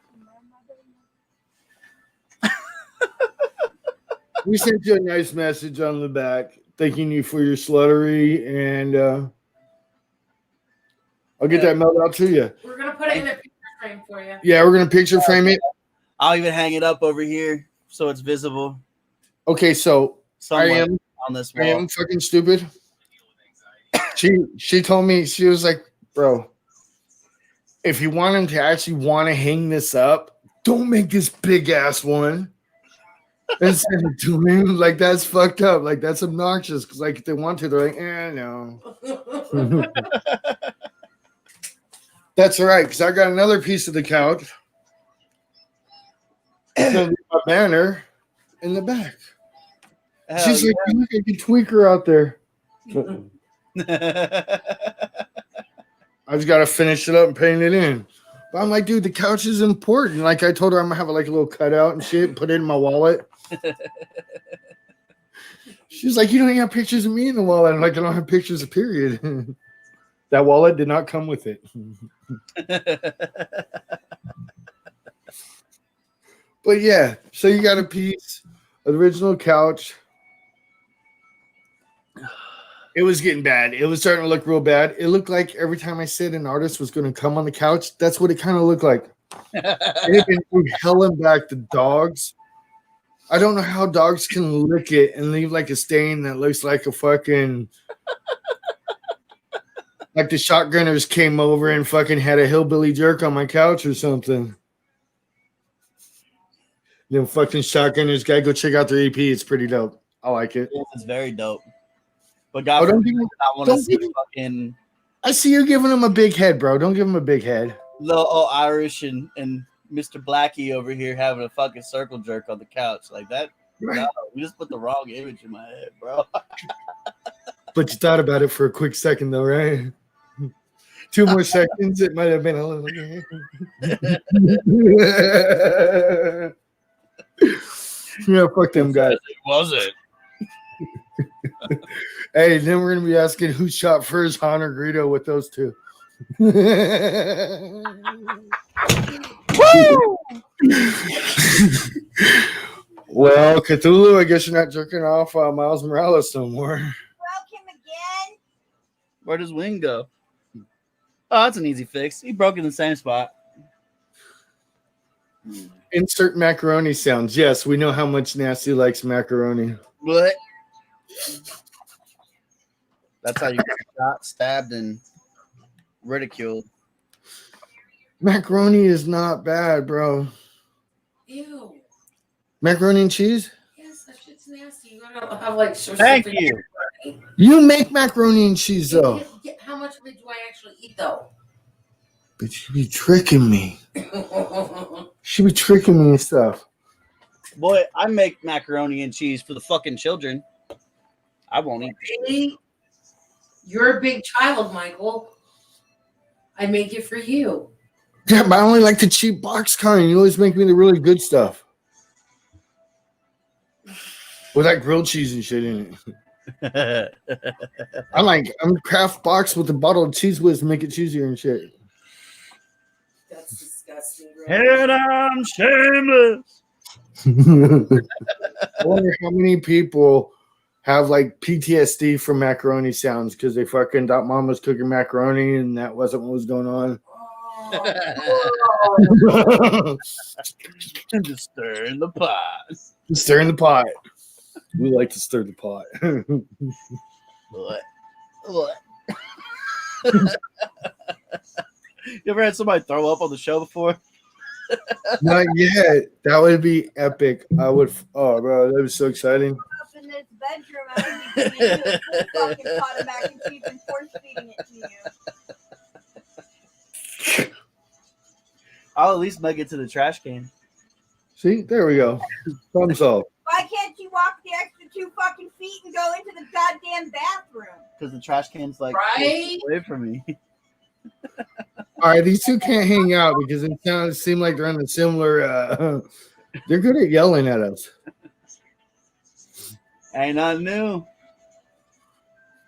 We sent you a nice message on the back, thanking you for your sluttery, and I'll get that mailed out to you. We're gonna put it in a picture frame for you. Yeah, we're gonna picture frame it. I'll even hang it up over here so it's visible. Okay, so Somewhere I am on this I wall. am fucking stupid. She told me, she was like, bro, if you want him to actually want to hang this up, don't make this big ass one and send it to him. Like that's fucked up. Like that's obnoxious. Because like if they want to, they're like, no. That's all right. Because I got another piece of the couch. It's gonna be my banner in the back. Hell She's yeah. like, look at the tweaker out there. I just got to finish it up and paint it in. But I'm like, dude, the couch is important. Like I told her, I'm gonna have like a little cutout and shit, and put it in my wallet. She's like, you don't even have pictures of me in the wallet. I'm like, I don't have pictures of period. That wallet did not come with it. But yeah, so you got a piece of the original couch. It was getting bad. It was starting to look real bad. It looked like every time I said an artist was going to come on the couch, that's what it kind of looked like. It had been through hell and back to dogs. I don't know how dogs can lick it and leave like a stain that looks like a fucking like the shotgunners came over and fucking had a hillbilly jerk on my couch or something. Them fucking shotgunners gotta go check out their EP. It's pretty dope. I like it. It's very dope. But God, Oh, don't forbid, give him- I want to don't see give him- fucking I see you giving him a big head, bro. Don't give him a big head. little old Irish and Mr. Blackie over here having a fucking circle jerk on the couch like that. Right. No, you just put the wrong image in my head, bro. But you thought about it for a quick second, though, right? 2 more seconds, it might have been a little. Yeah, fuck them guys. It wasn't. Hey, then we're gonna be asking who shot first, Han or Greedo with those two. Woo! Well, Cthulhu, I guess you're not jerking off Miles Morales no more. Broke him again. Where does Wing go? Oh, that's an easy fix. He broke in the same spot. Insert macaroni sounds. Yes, we know how much Nasty likes macaroni. What? That's how you get shot, stabbed, and ridiculed. Macaroni is not bad, bro. Ew. Macaroni and cheese? Yes, that shit's nasty. You gotta have like. Thank you. You make macaroni and cheese, though. How much of it do I actually eat, though? But you be tricking me. She be tricking me and stuff. Boy, I make macaroni and cheese for the fucking children. I won't eat. Really? You're a big child, Michael. I make it for you. Yeah, but I only like the cheap box kind. You always make me the really good stuff. With that grilled cheese and shit in it. I'm Kraft box with a bottle of cheese whiz to make it cheesier and shit. That's disgusting. And I'm shameless. I wonder how many people have like PTSD from macaroni sounds because they fucking thought mom was cooking macaroni and that wasn't what was going on. Just stirring the pot. Stirring the pot. We like to stir the pot. What? You ever had somebody throw up on the show before? Not yet. That would be epic. I would. Oh, bro, that was so exciting. Up in this bedroom, I'm gonna be giving you a full fucking pot of mac and cheese and force feeding it to you. I'll at least make it to the trash can. See, there we go. Problem solved. Why can't you walk the extra 2 fucking feet and go into the goddamn bathroom? Because the trash can's like Right? away from me. All right, these two can't hang out because it seem like they're on a similar. They're good at yelling at us. Ain't nothing new.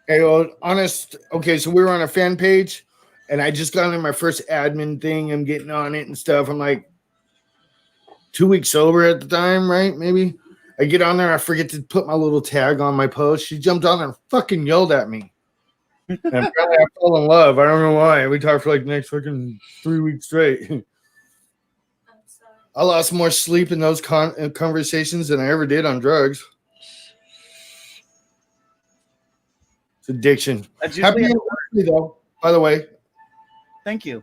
Hey, well, honest. Okay, so we were on a fan page, and I just got in my first admin thing. I'm getting on it and stuff. I'm like 2 weeks sober at the time, right? Maybe I get on there. I forget to put my little tag on my post. She jumped on there and fucking yelled at me. And apparently I fell in love. I don't know why. We talked for like the next fucking 3 weeks straight. I'm sorry. I lost more sleep in those conversations than I ever did on drugs. It's addiction. That's Happy usually anniversary, though, by the way. Thank you.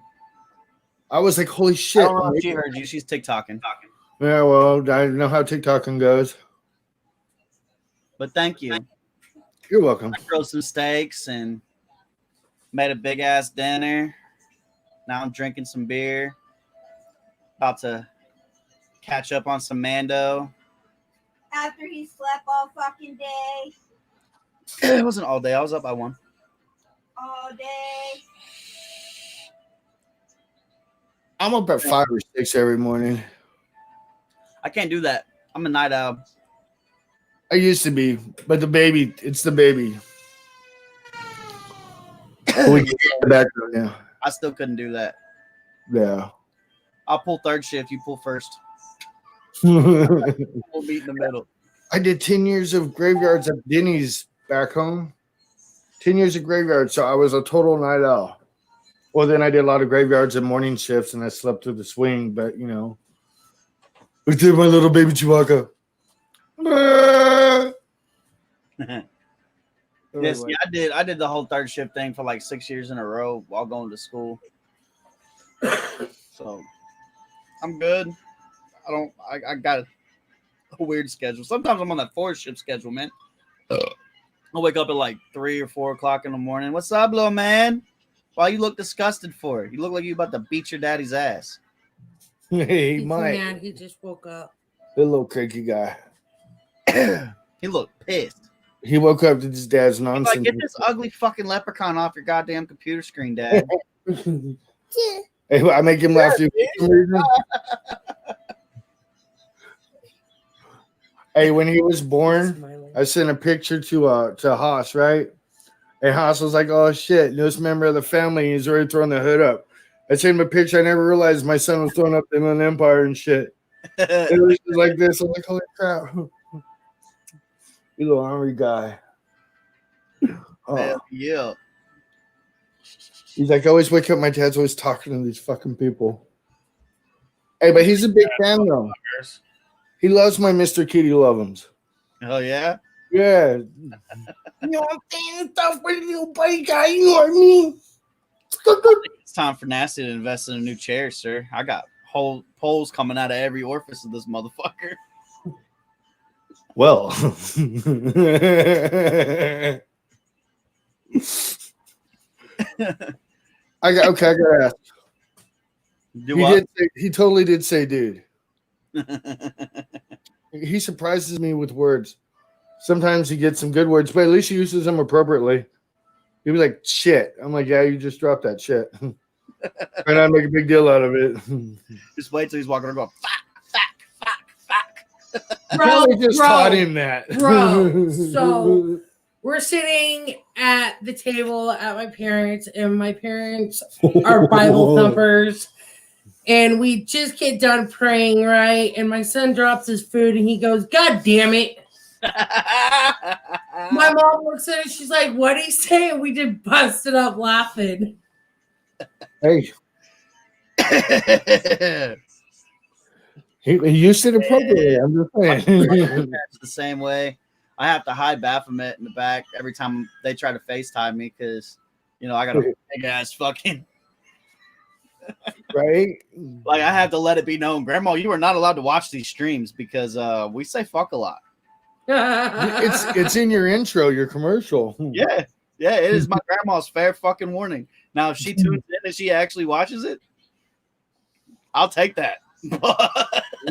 I was like, holy shit. I don't know if she heard you. She's TikToking. Yeah, well, I know how TikToking goes. But thank you. You're welcome. I grilled some steaks and made a big ass dinner. Now I'm drinking some beer. About to catch up on some Mando. After he slept all fucking day, It wasn't all day. I was up by 1. all day. I'm up at 5 or 6 every morning. I can't do that. I'm a night owl. I used to be, but it's the baby. We get in the background now. I still couldn't do that. Yeah. I'll pull third shift. You pull first. I We'll meet in the middle. did 10 years of graveyards at Denny's back home. 10 years of graveyards, so I was a total night owl. Well, then I did a lot of graveyards and morning shifts, and I slept through the swing, but, you know. I did my little baby Chewbacca. Yes, yeah, I did the whole third shift thing for like 6 years in a row while going to school. So I'm good. I got a weird schedule. Sometimes I'm on that 4 shift schedule, man. I'll wake up at like 3 or 4 o'clock in the morning. What's up, little man? Why you look disgusted for? You look like you about to beat your daddy's ass. Hey, He's Mike. mad. He just woke up. The little cranky guy. He looked pissed. He woke up to his dad's He's like, nonsense. get this ugly fucking leprechaun off your goddamn computer screen, Dad. Hey, I make him laugh too. For some reason. Hey, when he was born, I sent a picture to Haas, right? And Haas was like, "Oh shit, newest member of the family." He's already throwing the hood up. I sent him a picture. I never realized my son was throwing up the Inland Empire and shit. It was just like this. I'm like, holy crap. You little hungry guy. Oh. Yeah. He's like, I always wake up. My dad's always talking to these fucking people. Hey, but he's a big fan though. He loves my Mr. Kitty Love'ems. Oh yeah. Yeah. You know I'm saying stuff with you, little buddy guy. You know what I mean? It's time for Nasty to invest in a new chair, sir. I got whole poles coming out of every orifice of this motherfucker. Well. I gotta ask. He totally did say dude. He surprises me with words. Sometimes he gets some good words, but at least he uses them appropriately. He'd be like, shit. I'm like, yeah, you just dropped that shit. And I make a big deal out of it. Just wait till he's walking around going, fuck. Bro, just taught him that. Bro, so we're sitting at the table at my parents', and my parents are Bible thumpers. And we just get done praying, right? And my son drops his food and he goes, God damn it. My mom looks at it, she's like, what'd he say? And we just busted up laughing. Hey. He used it appropriately. I'm just saying. It's the same way. I have to hide Baphomet in the back every time they try to FaceTime me because, you know, I got a big ass fucking. Right? Like, I have to let it be known, Grandma, you are not allowed to watch these streams because we say fuck a lot. It's in your intro, your commercial. Yeah, it is my grandma's fair fucking warning. Now, if she tunes in and she actually watches it, I'll take that.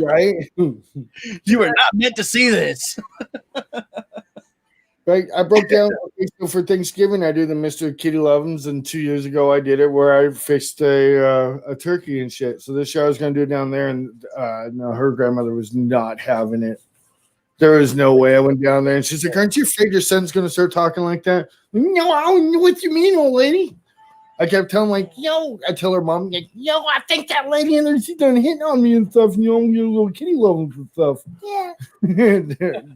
Right? You are not meant to see this. Right? I broke down for Thanksgiving. I do the Mr. Kitty Love'ems, and 2 years ago I did it where I fixed a turkey and shit. So this year I was going to do it down there, and no, her grandmother was not having it. There was no way. I went down there, and she's like, aren't you afraid your son's going to start talking like that? No, I don't know what you mean, old lady. I kept telling like, I tell her mom, like, I think that lady in there, she's done hitting on me and stuff, and I'm getting little kitty Love'ems and stuff. Yeah.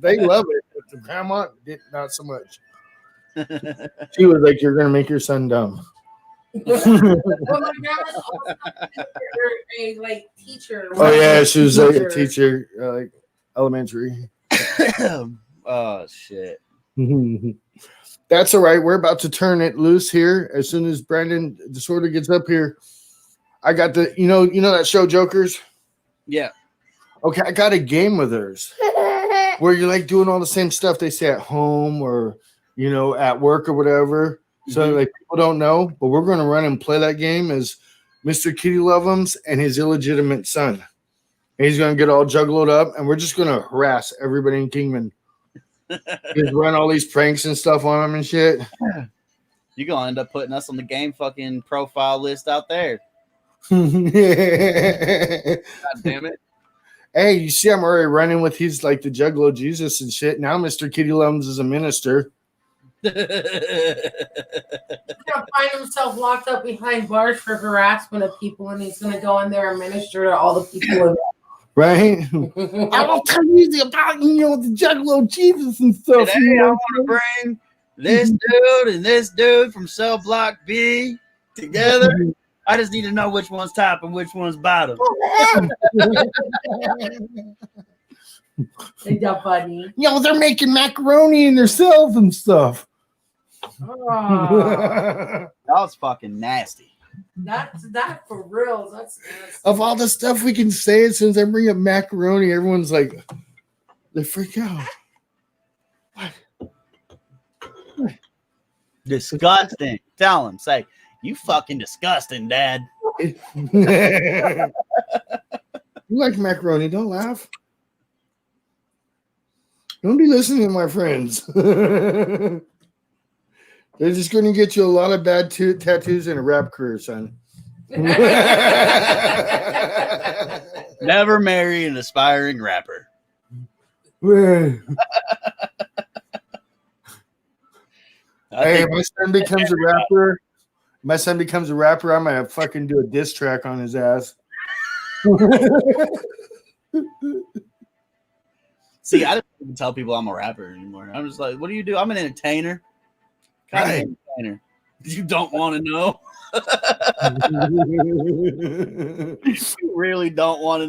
They love it, but the grandma did not so much. She was like, you're going to make your son dumb. Well, my grandma's also a teacher. Oh, yeah, she was like a teacher, like elementary. Oh, shit. That's all right. We're about to turn it loose here. As soon as Brandon Disorder gets up here, I got the you know that show Jokers? Yeah. Okay, I got a game with hers where you're like doing all the same stuff they say at home or at work or whatever. So like people don't know, but we're going to run and play that game as Mr. Kitty Love'ems and his illegitimate son. And he's going to get all juggaloed up, and we're just going to harass everybody in Kingman. Just run all these pranks and stuff on him and shit. You're going to end up putting us on the game fucking profile list out there. God damn it. Hey, you see I'm already running with he's like the Juggalo Jesus and shit. Now Mr. Kitty Love'ems is a minister. He's going to find himself locked up behind bars for harassment of people, and he's going to go in there and minister to all the people. Right? I will tell you about, the Juggalo Jesus and stuff. Today I want to bring this dude and this dude from cell block B together. I just need to know which one's top and which one's bottom. Ain't that funny? They're making macaroni in themselves and stuff. That was fucking nasty. That's for real. That's of all the stuff we can say, as soon as I bring up macaroni, everyone's like, they freak out. What? Disgusting. Tell him, say, you fucking disgusting, Dad. You like macaroni? Don't laugh. Don't be listening to my friends. They're just going to get you a lot of bad tattoos and a rap career, son. Never marry an aspiring rapper. Hey, I if my son becomes a rapper, I might fucking do a diss track on his ass. See, I don't even tell people I'm a rapper anymore. I'm just like, what do you do? I'm an entertainer. Kind of entertainer. You don't want to know. You really don't want to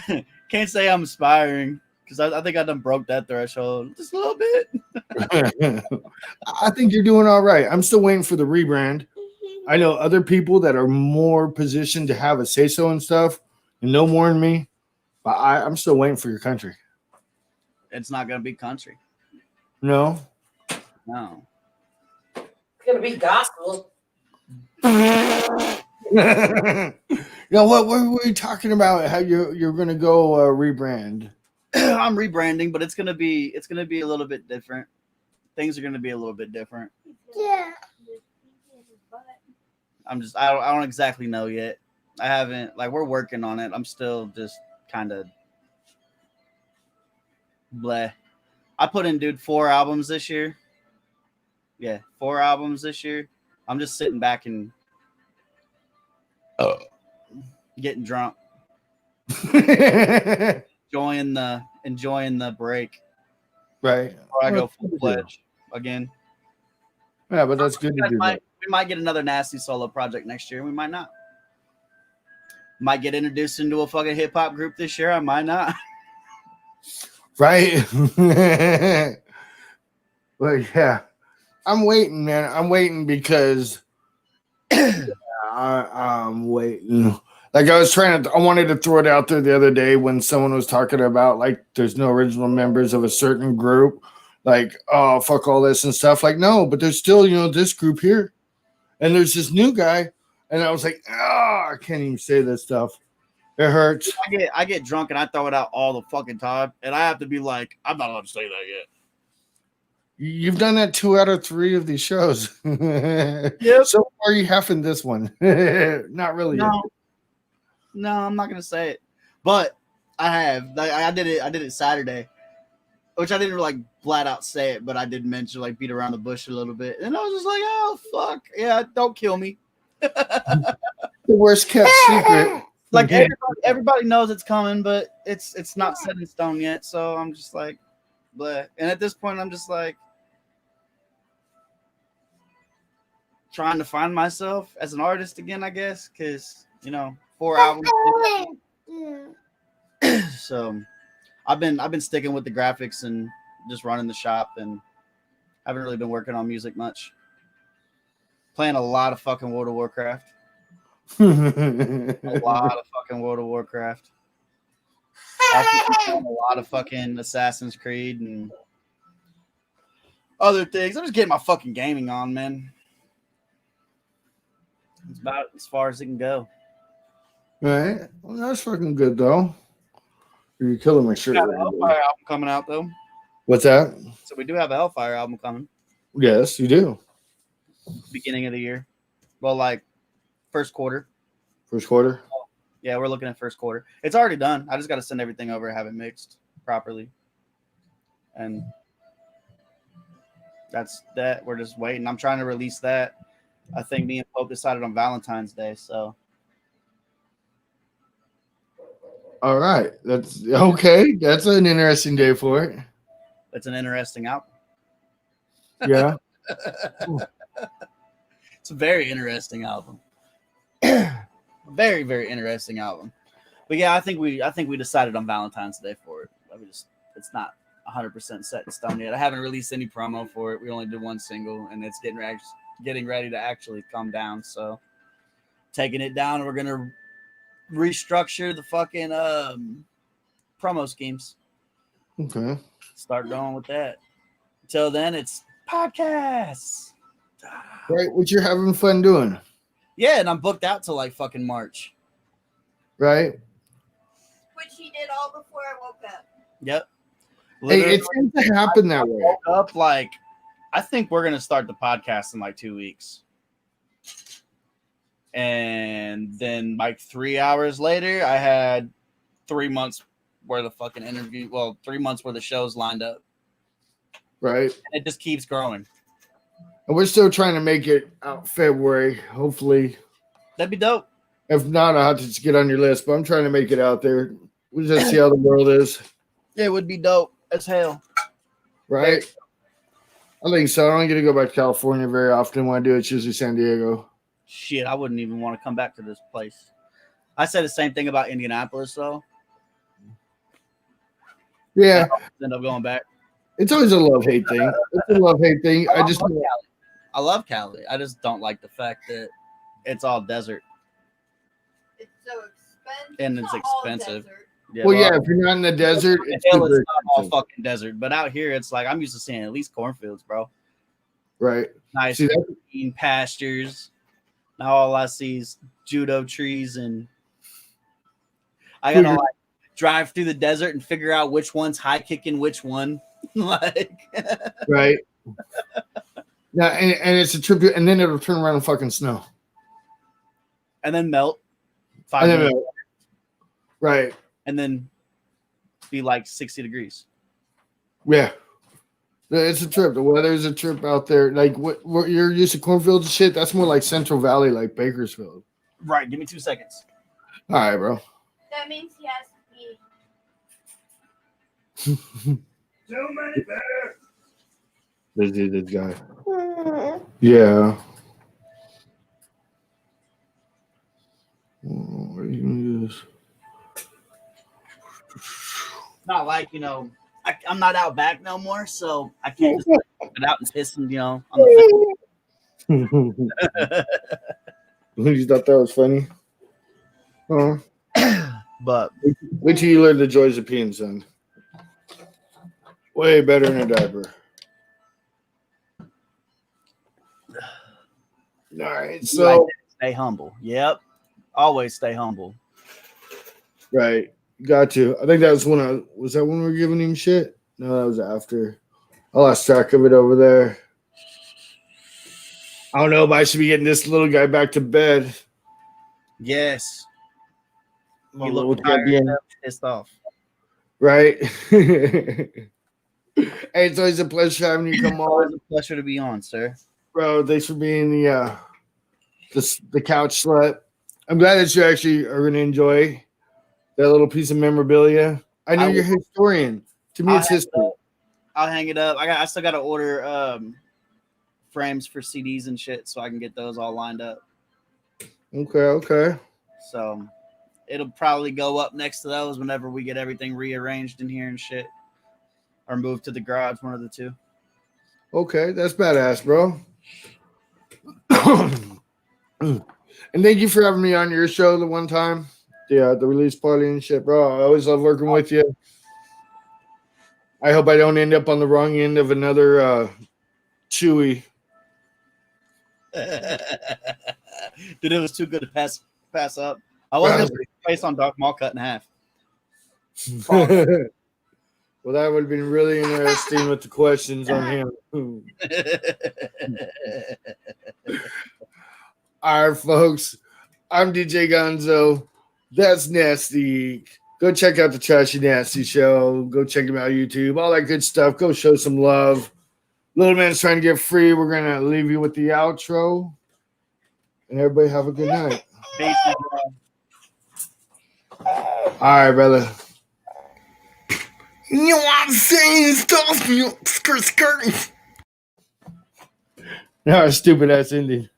know. Can't say I'm aspiring because I think I done broke that threshold just a little bit. I think you're doing all right. I'm still waiting for the rebrand. I know other people that are more positioned to have a say so and stuff and know more than me, but I'm still waiting for your country. It's not gonna be country. No. No. It's gonna be gospel. What were you talking about? How you're gonna go rebrand? I'm rebranding, but it's gonna be a little bit different. Things are gonna be a little bit different. Yeah. I don't exactly know yet. I haven't we're working on it. I'm still just kind of bleh. I put in 4 albums this year. Yeah, 4 albums this year. I'm just sitting back and getting drunk, enjoying the break. Right. Before I go full-fledged again. Yeah, but that's good to do. We might get another Nasty solo project next year. We might not. Might get introduced into a fucking hip hop group this year. I might not. Right. But yeah, I'm waiting, man. I'm waiting because I'm waiting. Like I wanted to throw it out there the other day when someone was talking about like there's no original members of a certain group. Like, oh, fuck all this and stuff. Like, no, but there's still, this group here. And there's this new guy. And I was like, I can't even say this stuff. It hurts. I get drunk and I throw it out all the fucking time. And I have to be like, I'm not allowed to say that yet. You've done that 2 out of 3 of these shows. Yep. So far, you haven't this one. Not really. No, I'm not gonna say it. But I have. I did it Saturday, which I didn't like flat out say it, but I did mention beat around the bush a little bit, and I was just like, oh fuck, yeah, don't kill me. The worst kept secret. Like everybody knows it's coming, but it's not set in stone yet. So I'm just like, bleh. And at this point, I'm just like trying to find myself as an artist again, I guess, because 4 albums. So I've been sticking with the graphics and just running the shop, and haven't really been working on music much. Playing a lot of fucking World of Warcraft. A lot of fucking World of Warcraft. A lot of fucking Assassin's Creed and other things. I'm just getting my fucking gaming on, man. It's about as far as it can go. Right. Well, that's fucking good, though. You're killing my shirt. We have a Hellfire album coming out, though. What's that? So we do have a Hellfire album coming. Yes, you do. Beginning of the year. Well, first quarter. First quarter? Yeah, we're looking at first quarter. It's already done. I just got to send everything over, have it mixed properly. And that's that. We're just waiting. I'm trying to release that. I think me and Pope decided on Valentine's Day, so. All right. That's okay. That's an interesting day for it. It's an interesting album. Yeah. It's a very interesting album. Very, very interesting album. But yeah, I think we decided on Valentine's Day for it. It's not 100% set in stone yet. I haven't released any promo for it. We only did 1 single, and it's getting ready to actually come down. So taking it down, we're gonna restructure the fucking promo schemes. Okay. Start going with that. Until then, it's podcasts. Right, what you're having fun doing. Yeah, and I'm booked out till fucking March. Right? Which he did all before I woke up. Yep. Hey, it tends to happen that I way. woke up I think we're gonna start the podcast in like 2 weeks. And then like 3 hours later, I had 3 months worth of fucking interview. Well, 3 months worth of shows lined up. Right. And it just keeps growing. And we're still trying to make it out February, hopefully. That'd be dope. If not, I'll have to just get on your list, but I'm trying to make it out there. We'll just see how the world is. Yeah, it would be dope as hell. Right? I think so. I don't get to go back to California very often. When I do, it's usually San Diego. Shit, I wouldn't even want to come back to this place. I said the same thing about Indianapolis, though. Yeah. End up going back. It's always a love-hate thing. It's a love-hate thing. I love Cali. I just don't like the fact that it's all desert. It's so expensive. And it's not all expensive. desert. Yeah, Well, yeah, if you're not in the desert, it's hell, super it's not all expensive. fucking desert. But out here, it's like I'm used to seeing at least cornfields, bro. Right. Nice See, that- green pastures. Now all I see is judo trees, and I gotta like drive through the desert and figure out which one's high kicking which one. Like, right. Yeah, and it's a trip, and then it'll turn around and fucking snow. and then melt. And then, Minutes, right. and then be like 60 degrees. Yeah. It's a trip. The weather's a trip out there. Like what you're used to cornfields and shit. That's more like Central Valley, like Bakersfield. Right. Give me 2 seconds. All right, bro. That means he has to be. Too many bears. This guy. Yeah. Oh, what are you gonna use? Not like, I'm not out back no more, so I can't just put it out and piss and, on the You thought that was funny? Oh. But Wait till you learn the joys of peeing, son. Way better in a diaper. All right, so stay humble. Yep. Always stay humble. right, got to. I think that was was that when we were giving him shit? No, that was after. I lost track of it over there. I don't know, but I should be getting this little guy back to bed. Yes. My You little look tired, champion. pissed off. Right? Hey, it's always a pleasure having you come Always on, a pleasure to be on, sir. bro. Thanks for being the couch slut. I'm glad that you actually are going to enjoy that little piece of memorabilia. I know you're a historian. To me, it's history. I'll hang it up. I still got to order frames for CDs and shit, so I can get those all lined up. Okay. So it'll probably go up next to those whenever we get everything rearranged in here and shit, or move to the garage, one of the two. Okay, that's badass, bro. And thank you for having me on your show the one time. The release party and shit, bro. I always love working with you. I hope I don't end up on the wrong end of another Chewy. Dude, it was too good to pass up. I wasn't going to face on Dark Maul cut in half. Well, that would have been really interesting with the questions on him. All right, folks. I'm DJ Gonzo. That's Nastie. Go check out the Trashy Nasty Show. Go check him out on YouTube. All that good stuff. Go show some love. Little Man's trying to get free. We're going to leave you with the outro. And everybody have a good night. Peace, All right, brother. You know what I'm saying? Stuff you skirt. Now, stupid ass ending.